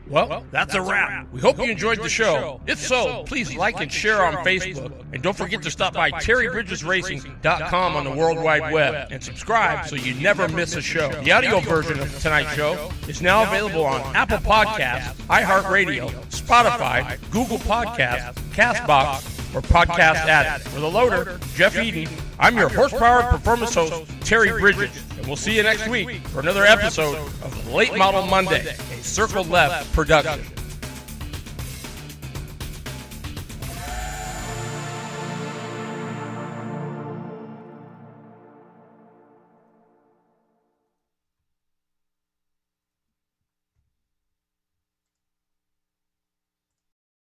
Well, that's a wrap. We hope you enjoyed the show. If so, please like and share on Facebook. And don't forget to stop by TerryBridgesRacing.com on the World Wide Web and subscribe so you never miss a show. The audio version of tonight's show is now available on Apple Podcasts, iHeartRadio, Spotify, Google Podcasts, CastBox, or Podcast Addict. For the loader, Jeff Eden, I'm your horsepower performance host, Terry Bridges. And we'll see you next week for another episode of Late Model Monday, a Circle Left production.